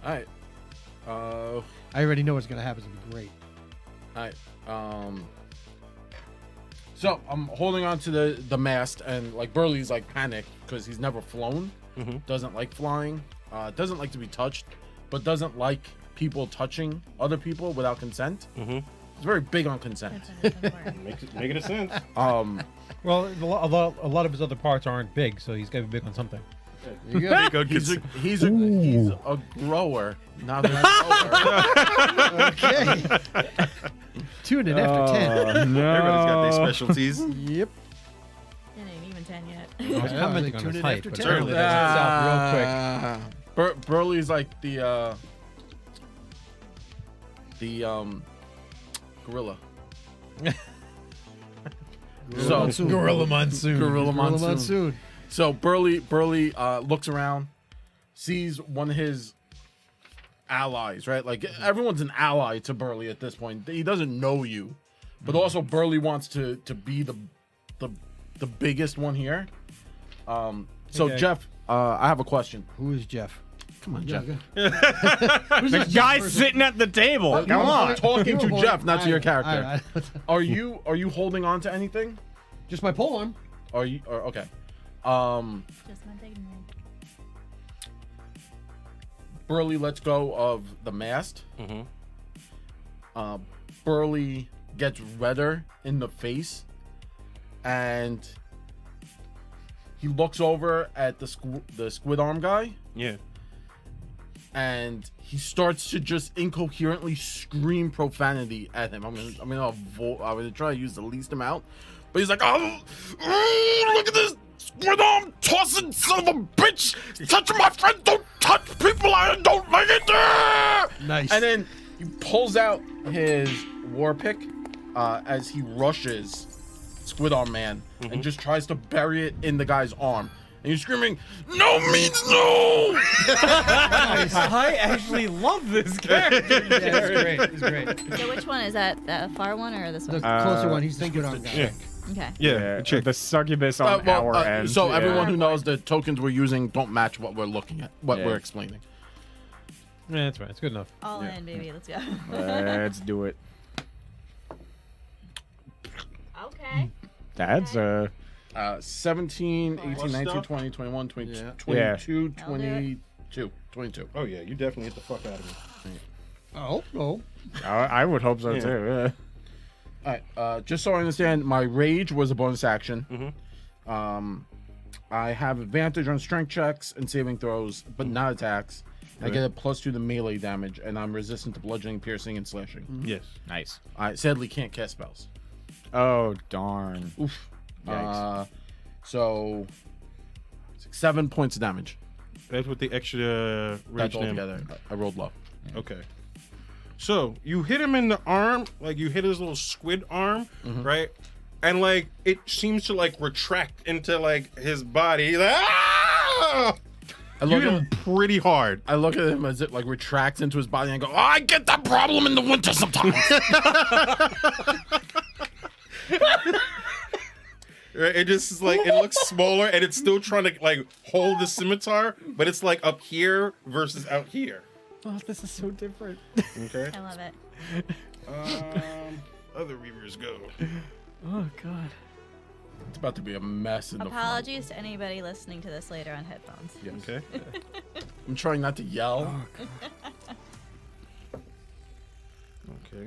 All right. I already know what's gonna happen. It's gonna be great. All right. So I'm holding on to the mast, and like Burley's like panicked because he's never flown. Mhm. Doesn't like flying. Doesn't like to be touched, but doesn't like people touching other people without consent. Mm-hmm. He's very big on consent. That's important. Make it a sense. Well, a lot of his other parts aren't big, so he's got to be big on something. There you go. He's a grower, not a grower. Okay. Tune in after 10. No. Everybody's got their specialties. Yep. It ain't even 10 yet. I was Yeah, commenting like, on tune his in height, after but 10. apparently that's itself real quick. Burley's like the gorilla. So Monsoon. Gorilla Monsoon. Gorilla Monsoon. Monsoon. So Burley looks around, sees one of his allies, right? Like everyone's an ally to Burley at this point. He doesn't know you, but also Burley wants to be the biggest one here. So Okay. Jeff, I have a question. Who is Jeff? Come on, Jeff. The guy's sitting at the table. Come I'm on. talking to Jeff, not to your character. All Are you holding on to anything? Just my pole arm. Are you? Okay. Just my big man. Burley lets go of the mast. Mm-hmm. Burley gets redder in the face, and he looks over at the squid arm guy, Yeah. and he starts to just incoherently scream profanity at him. I'm gonna try to use the least amount, but he's like, "Oh, look at this squid arm tossing son of a bitch! Touching my friend! Don't touch people! I don't like it!" Nice. And then he pulls out his war pick as he rushes Squid Arm Man and just tries to bury it in the guy's arm. And you're screaming, "No means no!" I actually love this character. Yeah, he's great. He's great. So which one is that? The far one or this The one? closer one, he's the good arm guy. Yeah. Okay. Yeah, the chick. The succubus on our end. So yeah. everyone who knows the tokens we're using don't match what we're looking at, what Yeah. we're explaining. Yeah, that's right. It's good enough. All in, baby. Let's go. Let's do it. Okay. That's 17, 18, Plus 19, stuff? 20, 21, 22, Yeah. 22, I'll do it. 22. Oh yeah, you definitely hit the fuck out of me. Oh. I would hope so Yeah. too. Yeah. All right, just so I understand, my rage was a bonus action. Mhm. I have advantage on strength checks and saving throws, but not attacks. I get a +2 to melee damage, and I'm resistant to bludgeoning, piercing, and slashing. Yes. Nice. I sadly can't cast spells. Oh darn. Oof. Yikes. So 7 points of damage. That's with the extra rage That's all damage. together. I rolled low. Okay. So you hit him in the arm, like you hit his little squid arm, right? And like it seems to like retract into like his body. He's like, ah! I You look, hit at him him, pretty hard. I look at him as it like retracts into his body and go, "Oh, I get that problem in the winter sometimes." Right? It just is like it looks smaller and it's still trying to like hold the scimitar, but it's like up here versus out here. Oh, this is so different. Okay. I love it. Other reavers go. Oh god. It's about to be a mess in the front. Apologies to anybody listening to this later on headphones. Yes. Okay. I'm trying not to yell. Okay.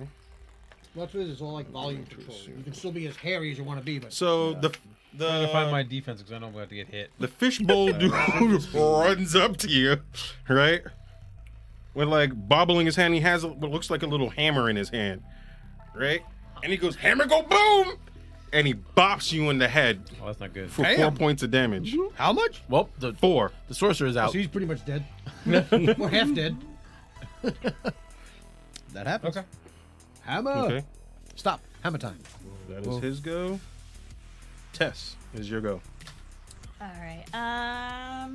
Well, that's what it is. It's all like volume control. You can still be as hairy as you want to be, but So I'm trying to find my the defense because I know I'm about to get hit. the fishbowl dude runs up to you, right? With like bobbling his hand, he has what looks like a little hammer in his hand, right? And he goes, "Hammer, go boom!" And he bops you in the head Oh, that's not good. for 4 Damn. points of damage. how much? Well, the 4. sorcerer's out. So he's pretty much dead. Or half dead. That happens. Okay. Hammer. Okay. Stop. Hammer time. That is Whoa. his go. Tess is your go. All right.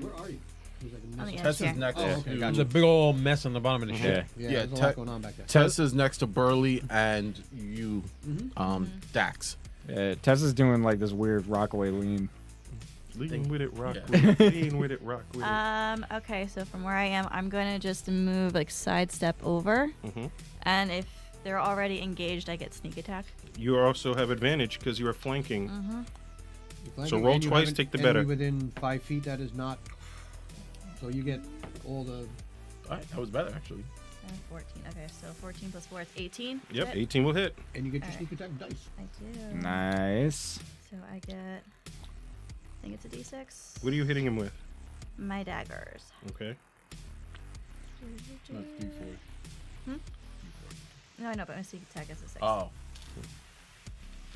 Where are you? There's like a On mess. the Tess edge is here. next Oh, to okay, There's a big old mess on the bottom of the ship. Yeah, Yeah, there's a lot going on back there. Tess is next to Burley and you, Dax. Tess is doing like this weird rockaway lean. Lean with it, rock Yeah. with it. Lean with it, rock with it. Okay, so from where I am, I'm going to just move, like, sidestep over. Mhm. And if they're already engaged, I get sneak attack. You also have advantage because you are flanking. You're flanking, So roll and you twice, have an take the enemy better. within 5 feet, that is not. So you get all the. All right, that was better actually. 14. Okay, so 14 plus 4 is 18. Yep, Hit? 18 will hit. And you get your Alright. sneak attack dice. I do. Nice. So I get, I think it's a d6. What are you hitting him with? My daggers. Okay. Not D4. No, I know, but my sneak attack is a 6. Oh.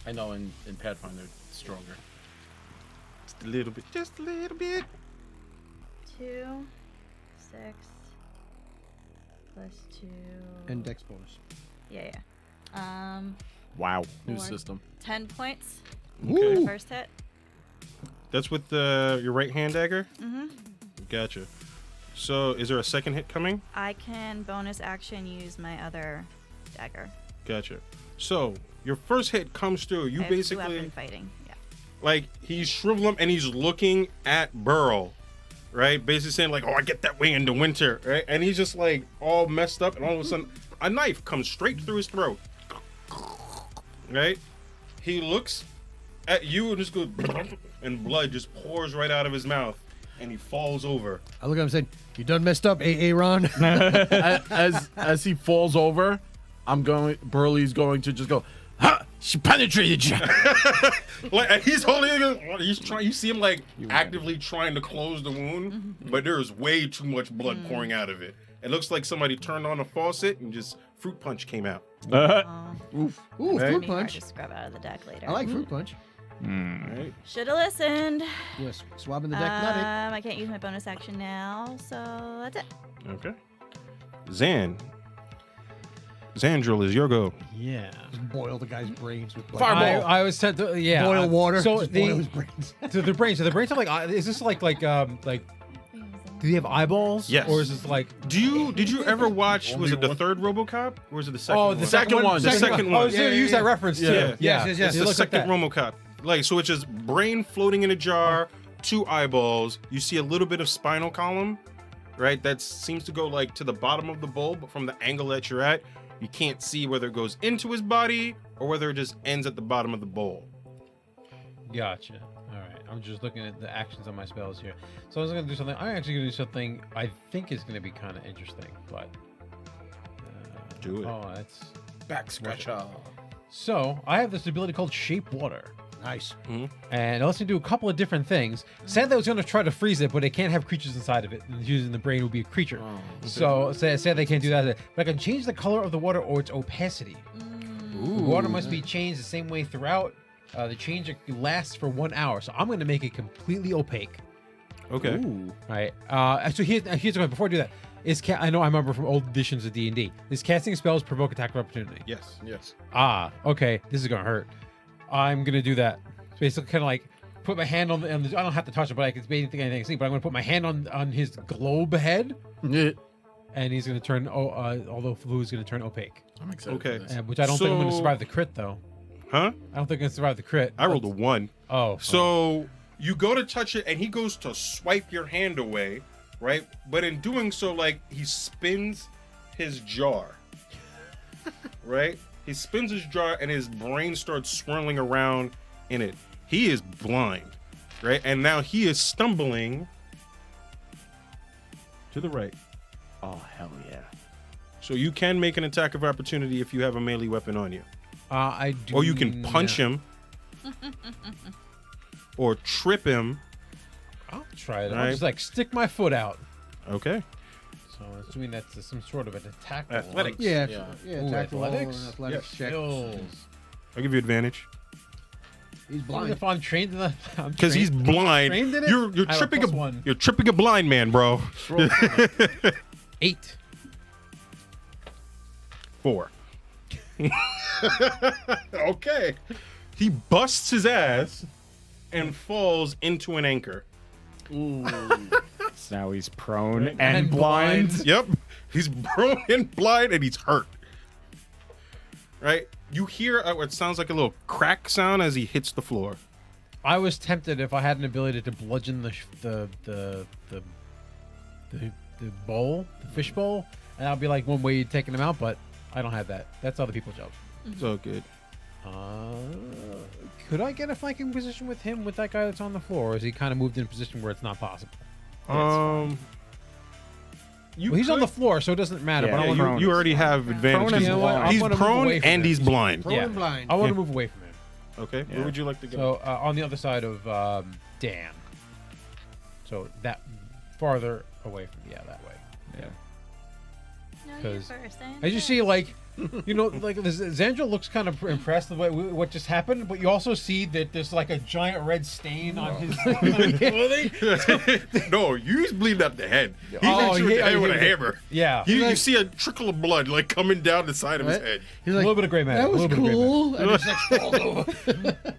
I know in Pathfinder it's stronger. Just a little bit. Just a little bit. 2, 6, plus 2. And dex bonus. Yeah. Wow. New Four. system. 10 points Okay. for the first hit. That's with your right hand dagger? Mm-hmm. Gotcha. So is there a second hit coming? I can bonus action use my other dagger. Gotcha. So your first hit comes through. You I have 2 basically weapon fighting. Yeah. like he's shriveled up and he's looking at Burl, right? Basically saying like, "Oh, I get that way in the winter," right? And he's just like all messed up, and all of a sudden, a knife comes straight through his throat. Right? He looks at you and just goes, and blood just pours right out of his mouth, and he falls over. I look at him and say, "You done messed up, Ron?" as he falls over, Burley's going to just go, "Ha! She penetrated you." Like and he's holding it. He's trying. You see him like actively trying to close the wound, but there is way too much blood pouring out of it. It looks like somebody turned on a faucet and just fruit punch came out. Ooh, fruit Hard punch. to scrub out of the deck later. I like fruit punch. Right? Should have listened. Yes, swabbing the deck, not it. I can't use my bonus action now, so that's it. Okay. Zan. Xandril is your go. Yeah. Just boil the guy's brains with blood. Fireball. I was sent to Boil water. So just boil his the brains. so the brains. So the brains are like. Is this like Do they have eyeballs? Yes. Or is this like? Did you ever watch? Was it the third RoboCop or was it the second? Oh, one? the second one. The second one. I was going to use that reference too. Yeah. Yes. It's It the looks like second that. RoboCop. Like, so it's just brain floating in a jar, 2 eyeballs. You see a little bit of spinal column, right? That seems to go like to the bottom of the bowl, but from the angle that you're at, you can't see whether it goes into his body or whether it just ends at the bottom of the bowl. Gotcha. All right. I'm just looking at the actions on my spells here. So I was going to do something. I'm actually going to do something I think is going to be kind of interesting, but. Do it. Oh, that's. Back scratcher. So I have this ability called Shape Water. Nice. And it lets me do a couple of different things. Sadly, I was going to try to freeze it, but it can't have creatures inside of it. And using the brain would be a creature. So sadly, they can't do that. But I can change the color of the water or its opacity. The water must be changed the same way throughout. The change lasts for 1 hour. So I'm going to make it completely opaque. Okay. All right. So here's the one. Before I do that, I know I remember from old editions of D&D. Is casting spells provoke attack of opportunity? Yes. Yes. Okay. This is going to hurt. I'm gonna do that. So basically, kind of like put my hand on the. I don't have to touch it, but I can basically anything. But I'm gonna put my hand on his globe head, Yeah. and he's gonna turn. Although fluid's gonna turn opaque. I'm excited. Okay. For this. Which I don't think I'm gonna So- survive the crit though. Huh? I don't think I'm gonna survive the crit. I rolled a 1. Oh. So you go to touch it, and he goes to swipe your hand away, right? But in doing so, like, he spins his jar, right? He spins his jar, and his brain starts swirling around in it. He is blind, right? And now he is stumbling to the right. Oh, hell yeah. So you can make an attack of opportunity if you have a melee weapon on you. I do. Or you can punch him. Or trip him. I'll try it. I'll Right. just like stick my foot out. Okay. So assuming that's some sort of an attack. roll. Athletics. Yeah. Yeah. Yeah. Ooh, Attack roll and athletics? athletics check. Skills. I'll give you advantage. He's Even blind. if I'm trained in that. Because he's blind. trained in it? You're I have a tripping plus 1. you're tripping a blind man, bro. 8. 4. Okay. He busts his ass and falls into an anchor. So now he's prone and, And blind. blind. Yep. He's prone and blind and he's hurt. Right? You hear what sounds like a little crack sound as he hits the floor. I was tempted if I had an ability to bludgeon the bowl, the fish bowl, and that'd be like one way of taking him out, but I don't have that. That's other people's job. It's all good. Could I get a flanking position with him, with that guy that's on the floor, or is he kind of moved in a position where it's not possible? You Well, he's on the could- floor, so it doesn't matter. Yeah, but I Yeah, want prone you is already have advantage. Prone 'cause and blind. He's I wanna move prone away from and him. he's blind. Prone and blind. I want Yeah. to move away from him. Okay. Yeah. Where would you like to go? So on the other side of Dan. So that farther away from that way. Yeah. No, you 'Cause first. As you see, like, you know, like Xandra looks kind of impressed with what just happened, but you also see that there's like a giant red stain on his clothing. No, you just bleeding out the head. He Oh, hit you in the yeah, head with a yeah. hammer. Yeah, You see a trickle of blood like coming down the side of his Right. head, He's a like, little bit of gray matter. that was a little bit of gray matter. cool. And just like falls over.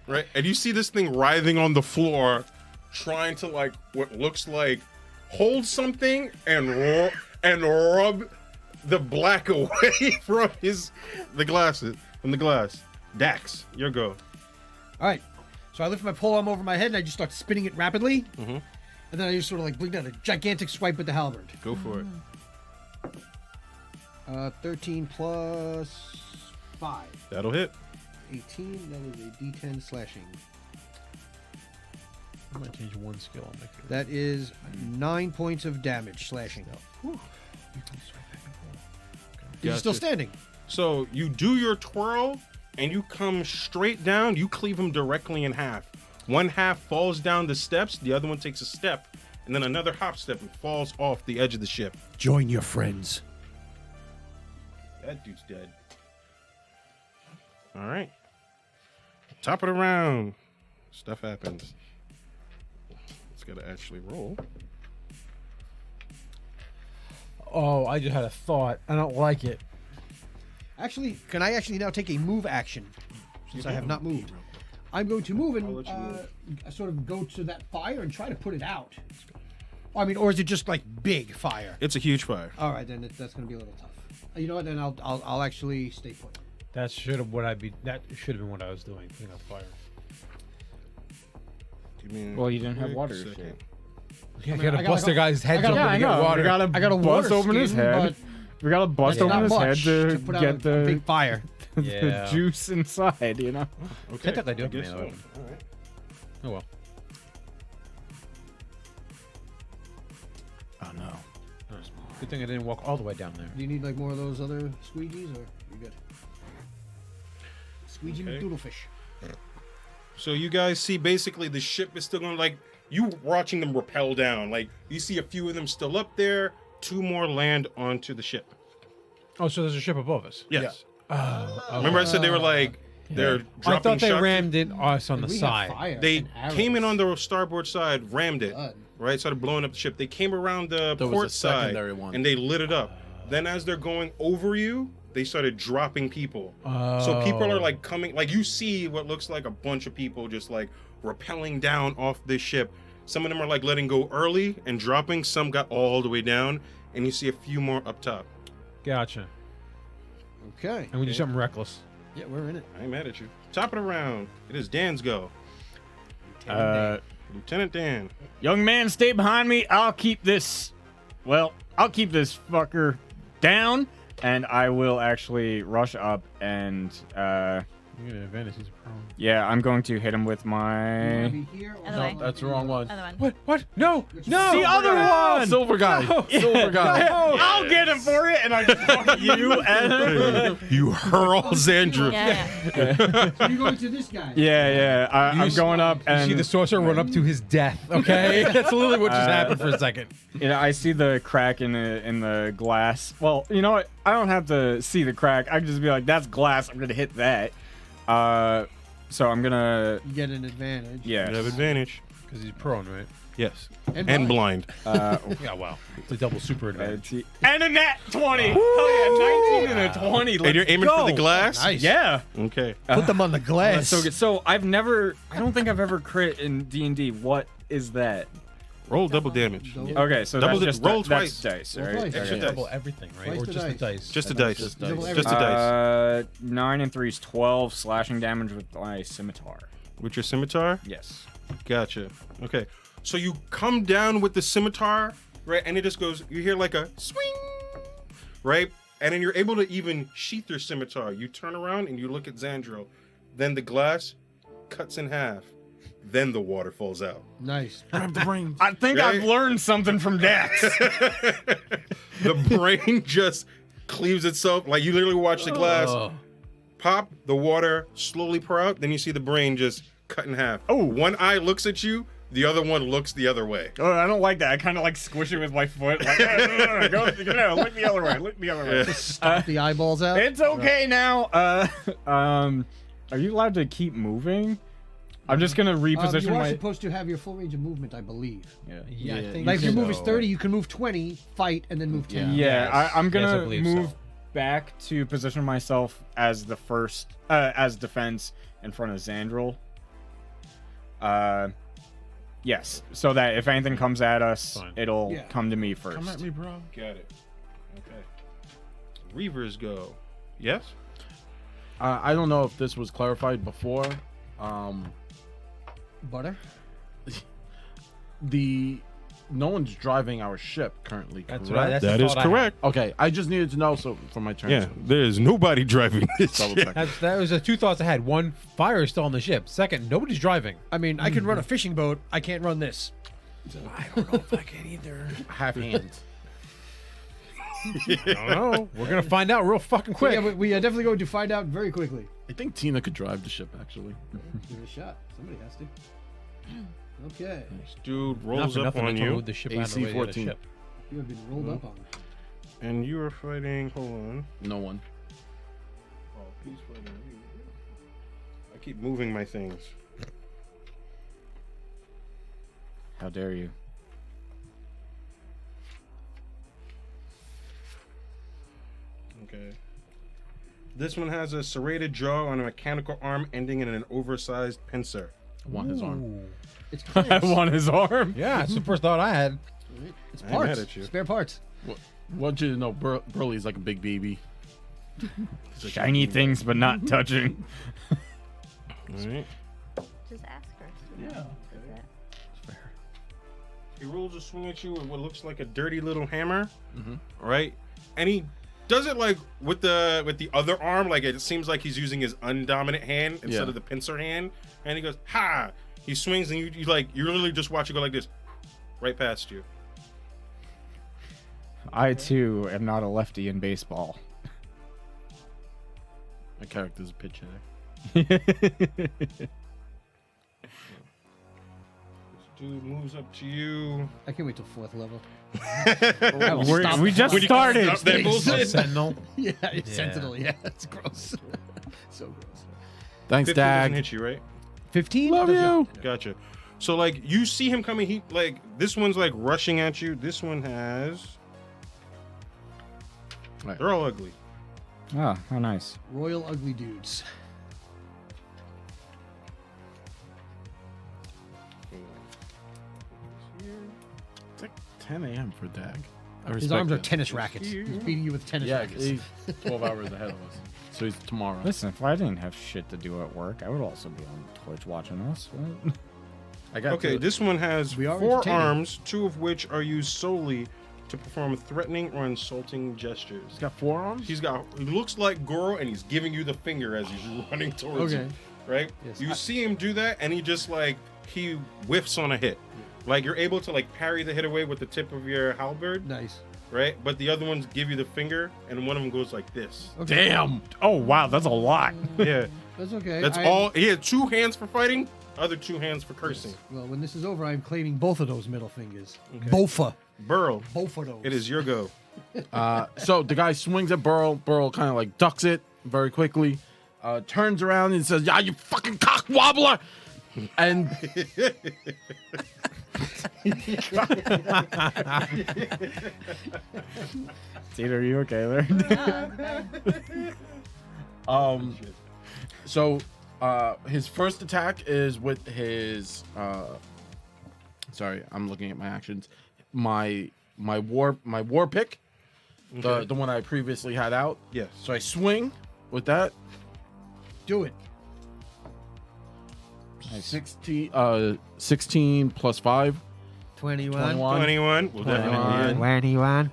right? And you see this thing writhing on the floor, trying to like what looks like hold something and rub the black away from the glass. Dax, your go. All right. So I lift my polearm over my head and I just start spinning it rapidly. Mhm. And then I just sort of like bring down a gigantic swipe with the halberd. Go for it. 13 plus 5. That'll hit. 18. That is a D10 slashing. I might change one skill. I'll make it. That is 9 points of damage slashing. He's still Gotcha. standing. So you do your twirl and you come straight down. You cleave him directly in half. One half falls down the steps. The other one takes a step, and then another hop step and falls off the edge of the ship. Join your friends. That dude's dead. All right. Top of the round. Stuff happens. It's got to actually roll. Oh, I just had a thought. I don't like it. Actually, can I actually now take a move action since I have not moved? I'm going to move I'll let you and sort of go to that fire and try to put it out. I mean, or is it just like big fire? It's a huge fire. All right, then that's going to be a little tough. You know what? Then I'll actually stay put. That should have been what I was doing. Putting out fire. Give me Well, you didn't have quick water. second. Shit. Yeah, I gotta gotta bust go- the guy's head. I gotta- open Yeah, to I get know. water. We gotta I got a bust water open his skin, head. but We gotta bust Yeah. open not his much head to to put out get a the, big fire. Yeah. the juice inside, you know? Okay. Technically, I do I have a guess melee so. weapon. All right. Oh well. Oh, no. Good thing I didn't walk all the way down there. Do you need like more of those other squeegees, or you good? Squeegee Okay. McDoodlefish. So you guys see basically the ship is still going, like, you watching them rappel down. Like, you see a few of them still up there, 2 more land onto the ship. Oh, so there's a ship above us. Yes. Oh, Remember I said they were like, they're dropping I thought they shots? rammed it us on the We have side. fire They and arrows. came in on the starboard side, rammed it, Blood. right? Started blowing up the ship. They came around the There was port a side secondary one. and they lit it up. Then as they're going over you, they started dropping people. So people are like coming, like you see what looks like a bunch of people just like rappelling down off this ship. Some of them are like letting go early and dropping. Some got all the way down, and you see a few more up top. Gotcha. Okay. And we do something reckless. Yeah, we're in it. I ain't mad at you. Top of the round. It is Dan's go. Lieutenant Dan. Young man, stay behind me. I'll keep this fucker down, and I will actually rush up and, You get an advantage. He's prone. yeah, I'm going to hit him with my... Be here or Other no, way. That's the wrong one. Other one. What? No! No! The other one! Silver guy. Silver guy. I'll get him for you, and I fuck you and... You hurl Xandra. Yeah. So you're going to this guy. Yeah. I'm going up, You and see the sorcerer run up to his death. Okay, that's literally what just happened for a second. I see the crack in the glass. Well, you know what? I don't have to see the crack. I can just be like, "That's glass. I'm gonna hit that." So I'm gonna... You get an advantage. Yeah. You have advantage. Because he's prone, right? Yes. And And blind. Yeah, wow. It's a double super advantage. And a nat 20. Oh yeah, 19 and a 20. And you're aiming for the glass? Nice. Yeah. Okay. Put them on the glass. That's so good. So I don't think I've ever crit in D&D. What is that? Roll double damage. Double- Okay, so Double that's di- just roll that's twice. dice, Roll right? twice. Extra Okay. dice. Double everything, right? Twice Or the just the dice. dice? Just the Double dice. dice. Double Just the dice. 9 and 3 is 12 slashing damage with my scimitar. With your scimitar? Yes. Gotcha. Okay. So you come down with the scimitar, right? And it just goes, you hear like a swing, right? And then you're able to even sheath your scimitar. You turn around and you look at Xandro. Then the glass cuts in half. Then the water falls out. Nice. Grab the brains. I think Right? I've learned something from Dax. The brain just cleaves itself. Like you literally watch the glass pop, the water slowly pour out. Then you see the brain just cut in half. Oh. One eye looks at you. The other one looks the other way. Oh, I don't like that. I kind of like squish it with my foot. Like, no, look the other way. Look the other way. Stomp the eyeballs out. It's okay now. Are you allowed to keep moving? I'm just gonna reposition you are my. supposed to have your full range of movement, I believe. Yeah. Yeah, I think Like if your move is so. 30, you can move 20, fight, and then move 10. Yeah, Yes. I'm Yes, I gonna believe move so. back to position myself as the first, as defense in front of Xandril. Yes, so that if anything comes at us, Fine. it'll Yeah. come to me first. Come at me, bro. Got it. Okay. Reavers go. Yes? I don't know if this was clarified before. Butter? No one's driving our ship currently, That's correct? right. That's the That is thought I had. correct. Okay, I just needed to know so for my turn. Yeah, there is nobody driving this Double ship. check. That was the two thoughts I had. One, fire is still on the ship. Second, nobody's driving. I mean, I can run a fishing boat. I can't run this. I don't know if I can either. Half hands. I don't know. We're gonna find out real fucking quick. Yeah, we are definitely going to find out very quickly. I think Tina could drive the ship actually. Give it a shot. Somebody has to. Okay. This dude Not rolls for up nothing, I on told him you, move the ship out of the way of the AC-14. ship. You have been rolled up on. and you are fighting. Hold on. No one. Oh, he's fighting you. I keep moving my things. How dare you? Okay. This one has a serrated jaw on a mechanical arm ending in an oversized pincer. I want his arm. Ooh. It's I parts. want his arm. Yeah, it's the first thought I had. It's I ain't mad parts. at you. Spare parts. Want you to know, Burley's like a big baby. Shiny things, but not touching. All right. Just ask first. Yeah. He rolls a swing at you with what looks like a dirty little hammer, right? And he does it like with the other arm, like it seems like he's using his undominant hand instead of the pincer hand. And he goes, "Ha!" He swings, and you literally just watch it go like this, right past you. I too am not a lefty in baseball. My character's a pitch hitter. Dude moves up to you. I can't wait till 4th level. We just started. Stop that bullshit. Sentinel. Yeah, it's Sentinel. Yeah, it's gross. So gross. Thanks, 50 doesn't Dag. hit you, right? 15? Love you. Gotcha. So like you see him coming, he like this one's like rushing at you. This one has. Right. They're all ugly. Oh, how nice. Royal Ugly Dudes. It's like 10 a.m. for Dag. I His respect arms are it. tennis rackets. He's beating you with tennis Yeah, rackets. he's 12 hours ahead of us. So he's tomorrow. Listen, if I didn't have shit to do at work, I would also be on Twitch watching us. What? I got Okay, to- this one has We are 4 entertaining. arms, 2 of which are used solely to perform threatening or insulting gestures. He's got 4 arms? He looks like Goro, and he's giving you the finger as he's running towards Okay. you. Right? Yes, You see him do that, and he just like he whiffs on a hit. Like you're able to like parry the hit away with the tip of your halberd, Nice. right? But the other ones give you the finger, and one of them goes like this. Okay. Damn! Oh wow, that's a lot. Yeah, That's okay. that's all. He had 2 hands for fighting, other 2 hands for cursing. Well, when this is over, I'm claiming both of those middle fingers. Bofa. Burl, Both of those. it is your go. So the guy swings at Burl. Burl kind of like ducks it very quickly, turns around and says, "Yeah, you fucking cock wobbler!" And Tita, are you okay there? so his first attack is with his sorry, I'm looking at my actions. My war pick, the one I previously had out. Yes. So I swing with that. Do it. 16 plus 5. 21. 21. We'll definitely. 21.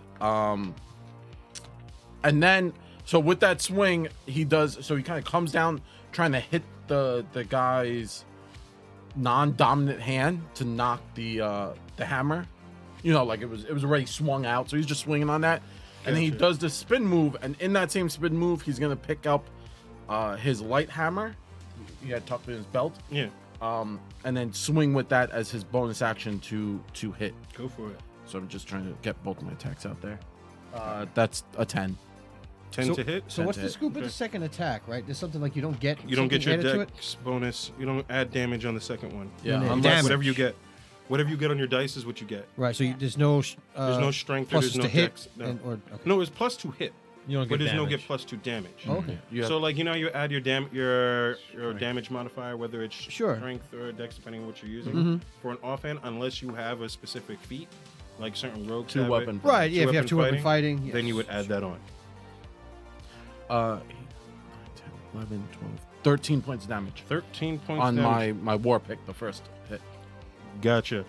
And then, so with that swing, he kind of comes down trying to hit the guy's non-dominant hand to knock the hammer. You know, like it was already swung out, so he's just swinging on that. And then he Gotcha. does the spin move, and in that same spin move, he's gonna pick up his light hammer he had tucked in his belt, Yeah. and then swing with that as his bonus action to hit. Go for it. So I'm just trying to get both my attacks out there. That's a 10. 10 to hit. So what's the hit. scoop of the second attack, right? There's something like you don't get. You don't get your something added to it? dex bonus. You don't add damage on the second one. Yeah, Damage. unless Whatever you get. Whatever you get on your dice is what you get. Right. So there's no. There's no strength or pluses there's no to hit. dex. No. Okay. No, it's plus 2 hit. You don't But get there's no damage. get plus 2 damage. Okay. you have, So like you add your damage modifier, whether it's Sure. strength or dex, depending on what you're using for an offhand, unless you have a specific feat, like certain rogues have it. 2-weapon. Right. Yeah. If you have Two-weapon 2-weapon fighting, Then you yes. would add that on. 8, 10, 11, 12, 13 points of damage 13 points on damage. my war pick, the first hit. Gotcha.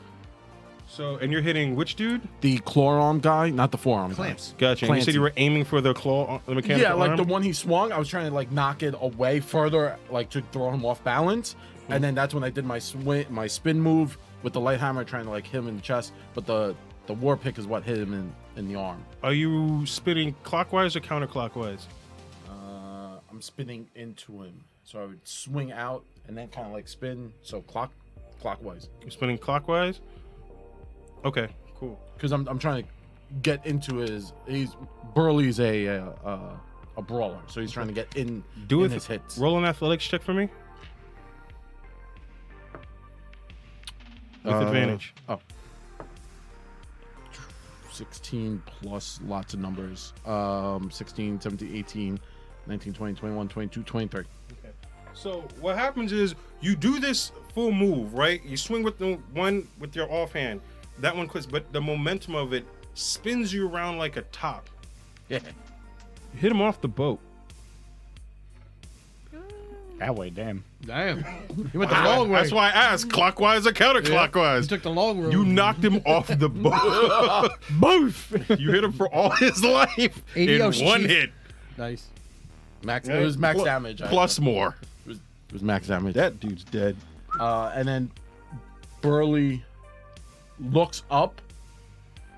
So and you're hitting which dude? The claw arm guy, not the forearm guy. Clamps. Gotcha. And you said Clancy. you were aiming for the claw, the mechanical Yeah, like arm? the one he swung, I was trying to like knock it away further, like to throw him off balance. And then that's when I did my spin move with the light hammer, trying to like hit him in the chest. But the war pick is what hit him in the arm. Are you spinning clockwise or counterclockwise? I'm spinning into him, so I would swing out and then kind of like spin, so clockwise. You're spinning clockwise? Okay, cool. Because I'm trying to get into Burley's a brawler, so he's trying to get in his hits. Roll an athletics check for me. With advantage. Oh. 16 plus lots of numbers. 16, 17, 18, 19, 20, 21, 22, 23. So what happens is you do this full move, right? You swing with the one with your offhand. That one quits, but the momentum of it spins you around like a top. Yeah. You hit him off the boat. That way, damn. Damn. He went the long way. That's why I asked, clockwise or counterclockwise? He took the long road. You knocked him off the boat. Both. You hit him for all his life in Adios, one Chief. hit. Nice. Max. It was max damage. Plus more. It was max damage. That dude's dead. And then Burley looks up.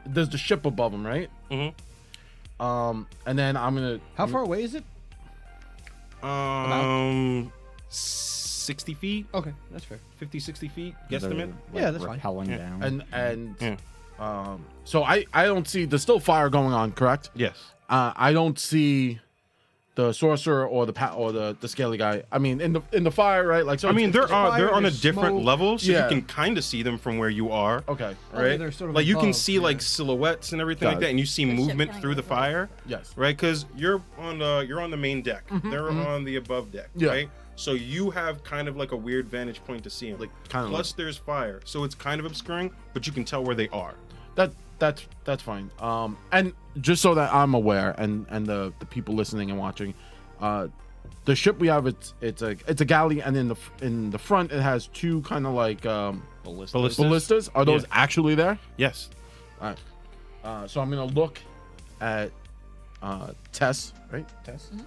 There's the ship above him, right? Mm-hmm. And then I'm gonna. How far away is it? 60 feet, Okay, that's fair. 50, 60 feet, guesstimate. Yeah, that's fine. Repelling Yeah. down. And so I don't see. There's still fire going on, correct? Yes. I don't see the sorcerer or the scaly guy. I mean, in the fire, right? Like, so I mean, there's they're fire, on a there's different smoke. level, so Yeah. you can kind of see them from where you are. okay. Right? they're sort of like you can above, see yeah. like silhouettes and everything Got like it. that, and you see The ship movement kinda through the goes away. fire. Yes. Right? Because you're on the main deck. They're on the above deck. Yeah. Right? So you have kind of like a weird vantage point to see them. Like, kinda Plus, there's fire, so it's kind of obscuring, but you can tell where they are. That's fine. And just so that I'm aware, and the people listening and watching, the ship we have it's a galley, and in the front it has two kind of like ballistas. Are those Yeah. actually there? Yes. All right. So I'm gonna look at Tess, right? Tess. And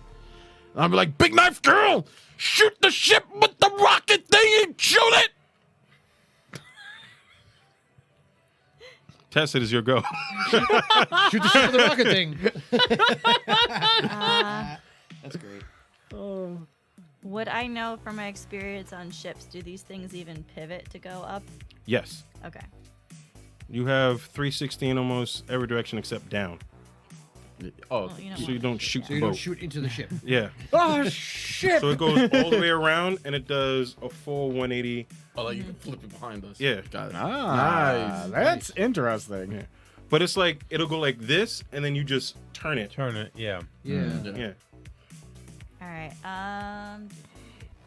I'll be like, "Big knife girl, shoot the ship with the rocket thing and shoot it." Tess, it is your go. Shoot the ship with the rocket thing. That's great. Would I know from my experience on ships, do these things even pivot to go up? Yes. Okay. You have 360 in almost every direction except down, Oh, Well, you know so what? you don't shoot So the you boat. don't shoot into the ship. Yeah. Oh, shit. So it goes all the way around, and it does a full 180. like you can flip it behind us. Yeah. Got it. Ah, Nice. that's interesting. Yeah. But it's like it'll go like this, and then you just turn it. Turn it, yeah. Yeah. Yeah. All right.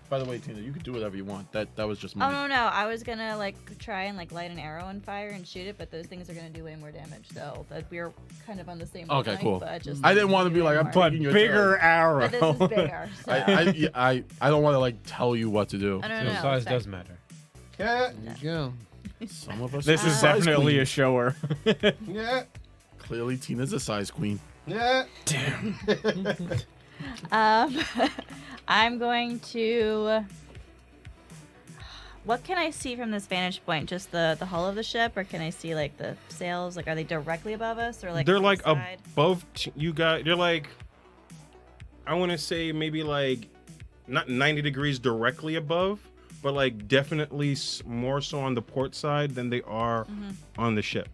By the way, Tina, you could do whatever you want. That was just Oh my. no, I was gonna like try and like light an arrow on fire and shoot it, but those things are gonna do way more damage. So that we're kind of on the same. Okay, wavelength, cool. But just I didn't want to be like I'm But taking your Bigger turn. arrow. this is bigger. So. I don't want to like tell you what to do. I don't So know. size it's fine. does matter. There you go. Some of us. This are is size definitely a queens. shower. Yeah. Clearly, Tina's a size queen. Yeah. I'm going to. What can I see from this vantage point? Just the hull of the ship, or can I see like the sails? Like, are they directly above us, or like They're to the like side? above you guys. They're like, I want to say maybe like not 90 degrees directly above, but like definitely more so on the port side than they are on the ship.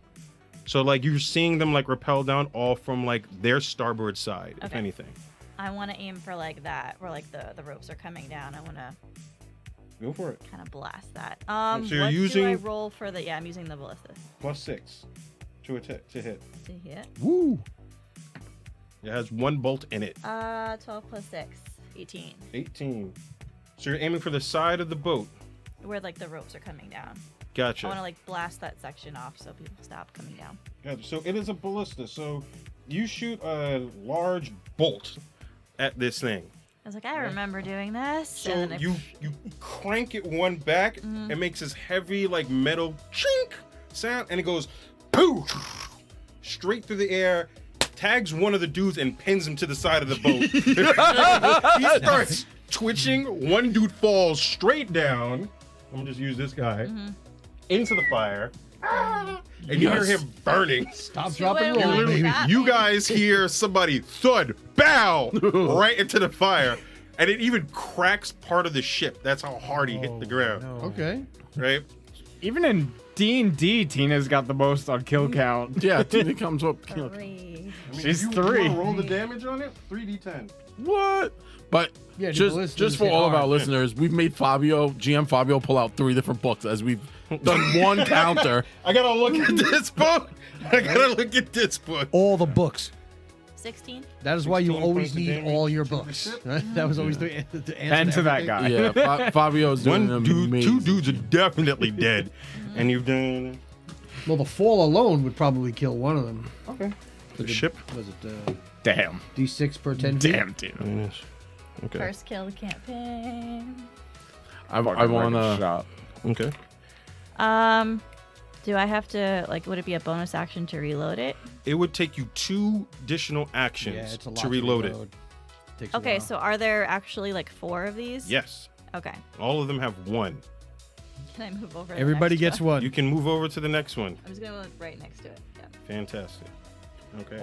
So like you're seeing them like rappel down all from like their starboard side, if Okay. anything. I want to aim for like that, where like the ropes are coming down. I want to Go for it. kind of blast that. So you're what do I using- roll for the? Yeah, I'm using the ballista +6 to hit. to hit. Woo! It has one bolt in it. 12 plus 6, 18. 18. So you're aiming for the side of the boat. Where like the ropes are coming down. Gotcha. I want to like blast that section off so people stop coming down. Gotcha. So it is a ballista. So you shoot a large bolt at this thing. I was like, I remember doing this. So and then you crank it one back. It makes this heavy like metal chink sound, and it goes poof straight through the air, tags one of the dudes and pins him to the side of the boat. He starts twitching. One dude falls straight down. I'm gonna just use this guy into the fire, and you hear him burning. Stop, See drop, what and it roll, was? baby. That You thing. guys hear somebody thud, bow, right into the fire, and it even cracks part of the ship. That's how hard he hit the ground. No. Okay. Right? Even in D&D, Tina's got the most on kill count. Yeah, Tina comes up. Three. She's 3. Roll the damage on it. 3d10. What? But Yeah, the just ballistas for hit all of our hard. listeners, we've made GM Fabio pull out 3 different books as we've done one counter. I gotta look at this book. I gotta look at this book. All the books. 16. That is why you 16 always points of need damage all your to the books. ship. That was always the answer. And to that guy. Yeah, Fabio's doing One dude, amazing. 2 dudes are definitely dead, and you've done Well, the fall alone would probably kill one of them. okay. The ship. Was it Damn. D6 per 10 feet? Damn, dude. Yes. Okay. First kill of the campaign. I want to. shot. Okay. Do I have to would it be a bonus action to reload it? It would take you 2 additional actions Yeah, it's a lot to reload it. Takes a Okay, while. so are there actually 4 of these? Yes. Okay. All of them have 1. Can I move over? to the Everybody next gets one? one. You can move over to the next one. I'm just gonna look right next to it. Yeah. Fantastic. Okay.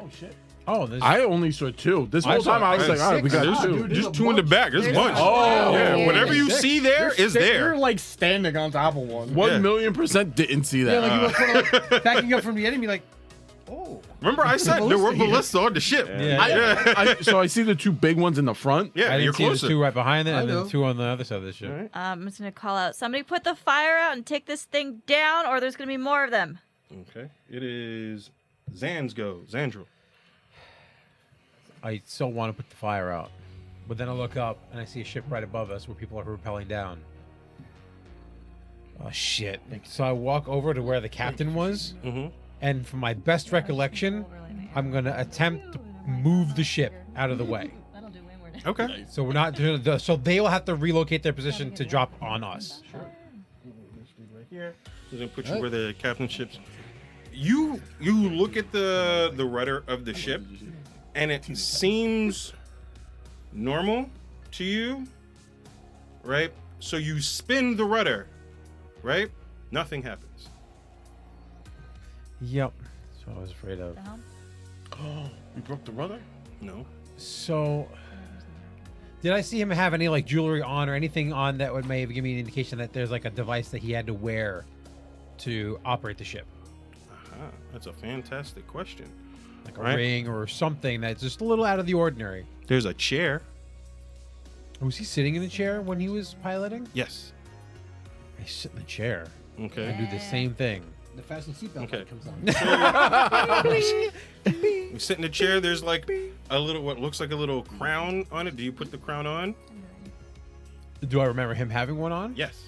Oh, there's I only saw 2. This I whole saw- time I was I like, had all right, we got There's 2. just 2 in the back. There's There's bunch. one. Oh, yeah. yeah. Whatever you see there is there. You're like standing on top of one. 1,000,000% didn't see that. Yeah, like you were kind of backing up from the enemy, like, oh. Remember, I said there were Ballista here. ballists on the ship. Yeah. So I see the 2 big ones in the front. Yeah, I you're didn't see there's closer. 2 right behind it, I and know. then 2 on the other side of the ship. All right. I'm just gonna call out. Somebody put the fire out and take this thing down, or there's gonna be more of them. Okay. It is Zan's go. Zandril. I still want to put the fire out, but then I look up and I see a ship right above us where people are rappelling down. Oh shit! So I walk over to where the captain was, Mm-hmm. and from my best recollection, I'm gonna attempt to move the ship out of the way. Okay. So we're not doing the, so they will have to relocate their position to drop on us. Right here. So then put you where the captain ship's. You look at the rudder of the ship, and it seems normal to you, right? So you spin the rudder, right? Nothing happens. Yep. So I was afraid of. You broke the rudder? No. So, did I see him have any like jewelry on or anything on that would maybe give me an indication that there's like a device that he had to wear to operate the ship, Aha, that's a fantastic question. like a Right. ring or something that's just a little out of the ordinary? There's a chair. Was he sitting in the chair when he was piloting? Yes. I sit in the chair. I Okay. do the same thing. The fasten seatbelt Okay. light comes on. You sit in the chair. There's like a little, what looks like a little crown on it. Do you put the crown on? Do I remember him having one on? Yes.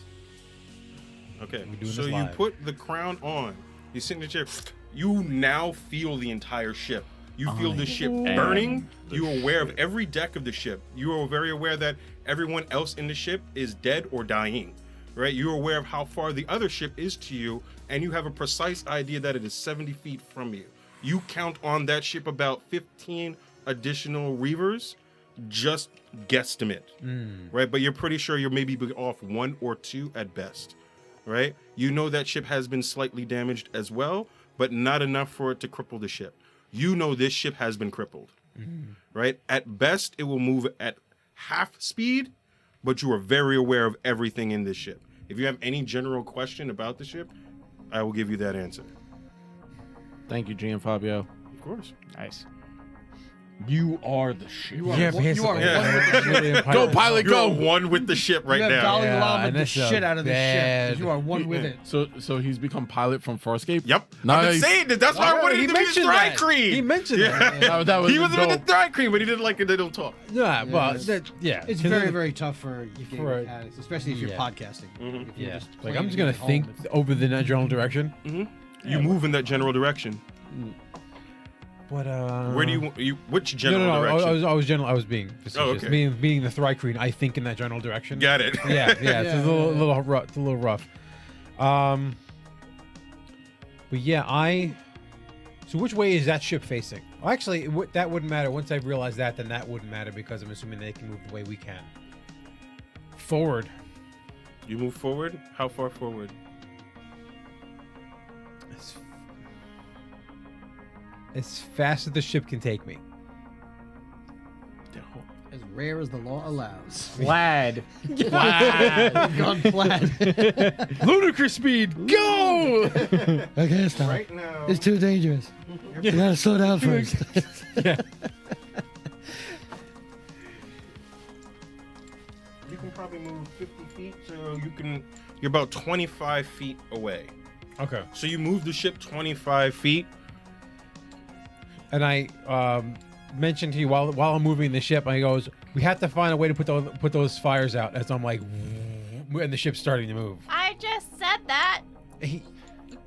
Okay. We doing So this you live. put the crown on. You sit in the chair. You now feel the entire ship. You feel the ship burning. You are aware of every deck of the ship. You are very aware that everyone else in the ship is dead or dying. Right? You're aware of how far the other ship is to you, and you have a precise idea that it is 70 feet from you. You count on that ship about 15 additional reavers, just guesstimate. Right? But you're pretty sure you're maybe off 1 or 2 at best. Right? You know that ship has been slightly damaged as well, but not enough for it to cripple the ship. You know this ship has been crippled. Right? At best, it will move at half speed, but you are very aware of everything in this ship. If you have any general question about the ship, I will give you that answer. Thank you, DM Fabio. Of course. Nice. You are the shit. You are, Yeah, one, you are basically. one with the ship. Really a Go, pilot, You're go! one with the ship right You have now. Dalai Yeah, Lama and the that's a shit out of this ship. 'Cause bad- You are one with it. So he's become pilot from Farscape? Yep. I've been Nice. saying that. That's why I wanted he him to be the mentioned Thry that. Creed. He mentioned that. That was He was with the dope. Thry Creed, but he didn't like it. They don't talk. Yeah, well, it's- yeah. It's And very, then- very tough for you game For a- mechanics, especially if you're yeah. podcasting. If you're Yeah, just like playing I'm just it gonna at home, think it's- over the general direction. You move in that general direction. But Where do you which No, general no, direction? I was general. I was being facetious. okay. Being the Thrycreen, I think in that general direction. Got it. Yeah, yeah. It's Yeah, a little rough. It's a little rough. But yeah, So which way is that ship facing? Well, actually, that wouldn't matter. Once I realize that, then that wouldn't matter because I'm assuming they can move the way we can. Forward. You move forward. How far forward? As fast as the ship can take me. As rare as the law allows. Lad. Gone flat. Ludicrous speed. Go! Okay, stop. Right now. It's too dangerous. You gotta slow down first. Yeah. You can probably move 50 feet, so you're about 25 feet away. Okay. So you move the ship 25 feet. And I mentioned to you while I'm moving the ship, he goes, "We have to find a way to put those fires out." As I'm like, and the ship's starting to move. I just said that.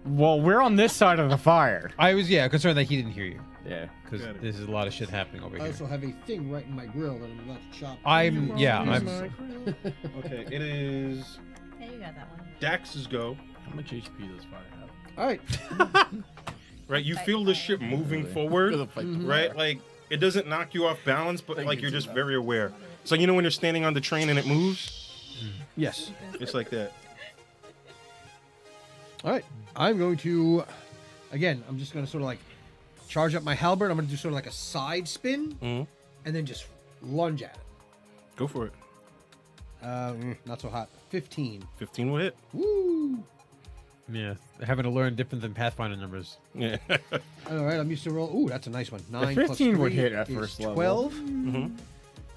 Well, we're on this side of the fire. I was concerned that he didn't hear you Yeah. because Got it. there's a lot of shit happening over I here. also have a thing right in my grill that I'm about to chop. I'm Okay, it is Hey, you got that one. Dax's go. How much HP does fire have? All right. Right, you feel the ship moving forward. Gonna fight the Right, fire. like it doesn't knock you off balance, but Thank like you, you're just Tina. very aware. So you know when you're standing on the train and it moves, Yes. it's like that. All right. I'm going to, again, I'm just going to sort of like charge up my halberd. I'm going to do sort of like a side spin Mhm. and then just lunge at it. Go for it. Not so hot. 15. 15 will hit. Woo! Yeah, having to learn different than Pathfinder numbers. Yeah. All right. I'm used to roll. Ooh, that's a nice one. 9 plus 15 would 3 hit at is first level. 12. Mhm.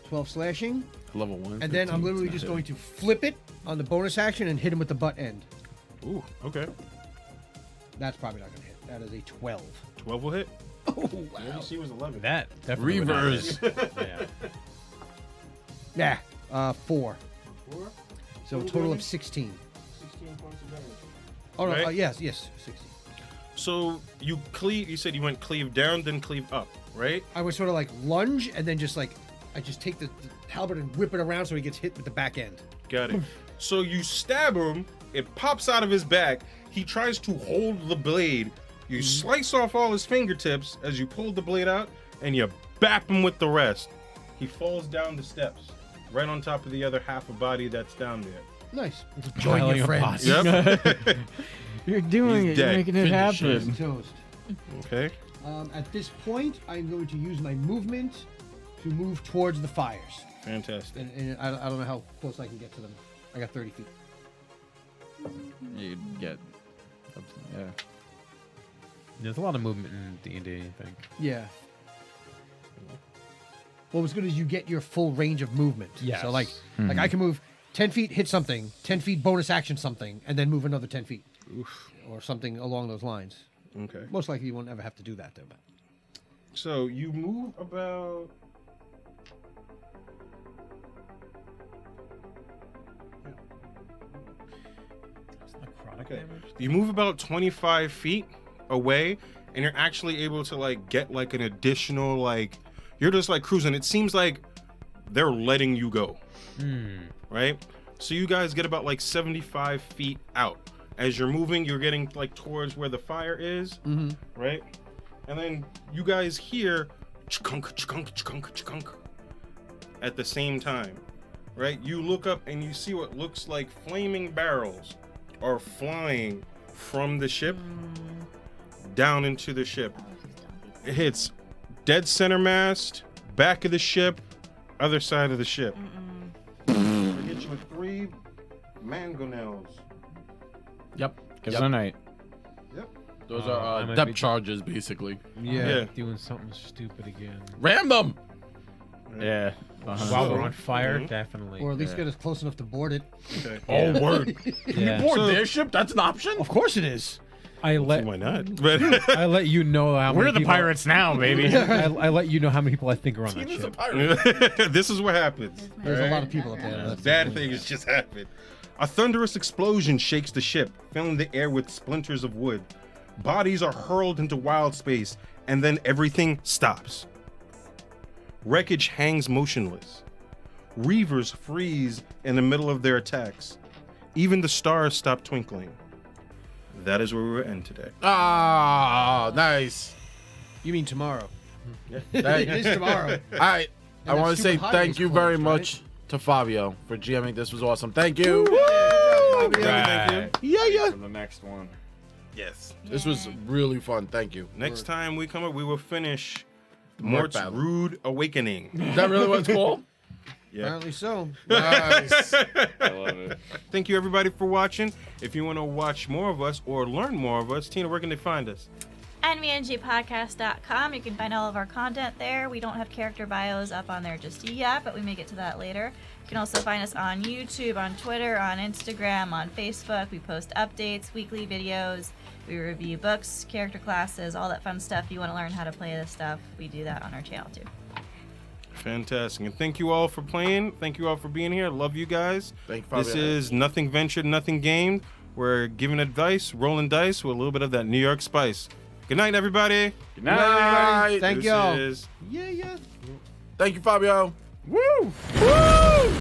12 slashing. Level 1. And then I'm 15, literally it's just not going to flip it on the bonus action and hit him with the butt end. Ooh, okay. That's probably not going to hit. That is a 12. 12 will hit. Oh, The wow. DC was 11. That definitely would not Reavers. hit. Yeah. Yeah. 4. 4? So a total of 16. 16 points of damage. Oh, no. Right. Yes, 16. So you cleave, you said you went cleave down, then cleave up, right? I would sort of like lunge and then just like, I just take the halberd and whip it around so he gets hit with the back end. Got it. So you stab him, it pops out of his back. He tries to hold the blade. You slice off all his fingertips as you pull the blade out, and you bap him with the rest. He falls down the steps, right on top of the other half of body that's down there. Nice. Join your friends. Yep. You're doing He's it. You're dead. making it Finish happen. Toast. Okay. At this point, I'm going to use my movement to move towards the fires. Fantastic. And I don't know how close I can get to them. I got 30 feet. You get. Yeah. There's a lot of movement in D&D, I think. Yeah. Well, what's good is you get your full range of movement. Yes. So like I can move 10 feet, hit something, 10 feet bonus action something, and then move another 10 feet. Oof. Or something along those lines. Okay. Most likely you won't ever have to do that though. But So you move about. Okay. You move about 25 feet away, and you're actually able to like get like an additional like. You're just like cruising. It seems like they're letting you go, right? So you guys get about like 75 feet out. As you're moving, you're getting like towards where the fire is, right? And then you guys hear chunk, chunk, chunk, chunk at the same time, right? You look up and you see what looks like flaming barrels are flying from the ship down into the ship. It hits dead center mast, back of the ship, other side of the ship. It hits you with 3 mangonels. Yep. Because the night. Yep. Those I are might depth be- charges, basically. Yeah. Doing something stupid again. Ram them! Yeah. While we're on fire, Mhm. definitely. or at least get us close enough to board it. Okay. Oh, word. Yeah. Board So- their ship? That's an option? Of course it is. I let Why not? But I let you know how We're many the people, pirates now, baby. I let you know how many people I think are on that Tina's a ship. pirate. this is what happens. There's a alright? lot of people up there. That's Bad things just happen. A thunderous explosion shakes the ship, filling the air with splinters of wood. Bodies are hurled into wild space, and then everything stops. Wreckage hangs motionless. Reavers freeze in the middle of their attacks. Even the stars stop twinkling. That is where we will end today. Ah, nice. You mean tomorrow? That- It is tomorrow. All right. I that want to say stupid highway's thank you very closed, much to Fabio for GMing. This was awesome. Thank you. Thank you. Yeah. For the next one. Yes. This was really fun. Thank you. Next time we come up, we will finish Mort Mort's battle. Rude Awakening. Is that really what it's called? Yeah. Apparently so. Nice. I love it. Thank you, everybody, for watching. If you want to watch more of us or learn more of us, Tina, where can they find us? At nvngpodcast.com. You can find all of our content there. We don't have character bios up on there just yet, but we may get to that later. You can also find us on YouTube, on Twitter, on Instagram, on Facebook. We post updates, weekly videos. We review books, character classes, all that fun stuff. If you want to learn how to play this stuff, we do that on our channel too. Fantastic. And thank you all for playing. Thank you all for being here. Love you guys. Thank you, Fabio. This is Nothing Ventured, Nothing Gained. We're giving advice, rolling dice with a little bit of that New York spice. Good night, everybody. Good night. Thank y'all. Deuces. Yeah. Thank you, Fabio. Woo! Woo!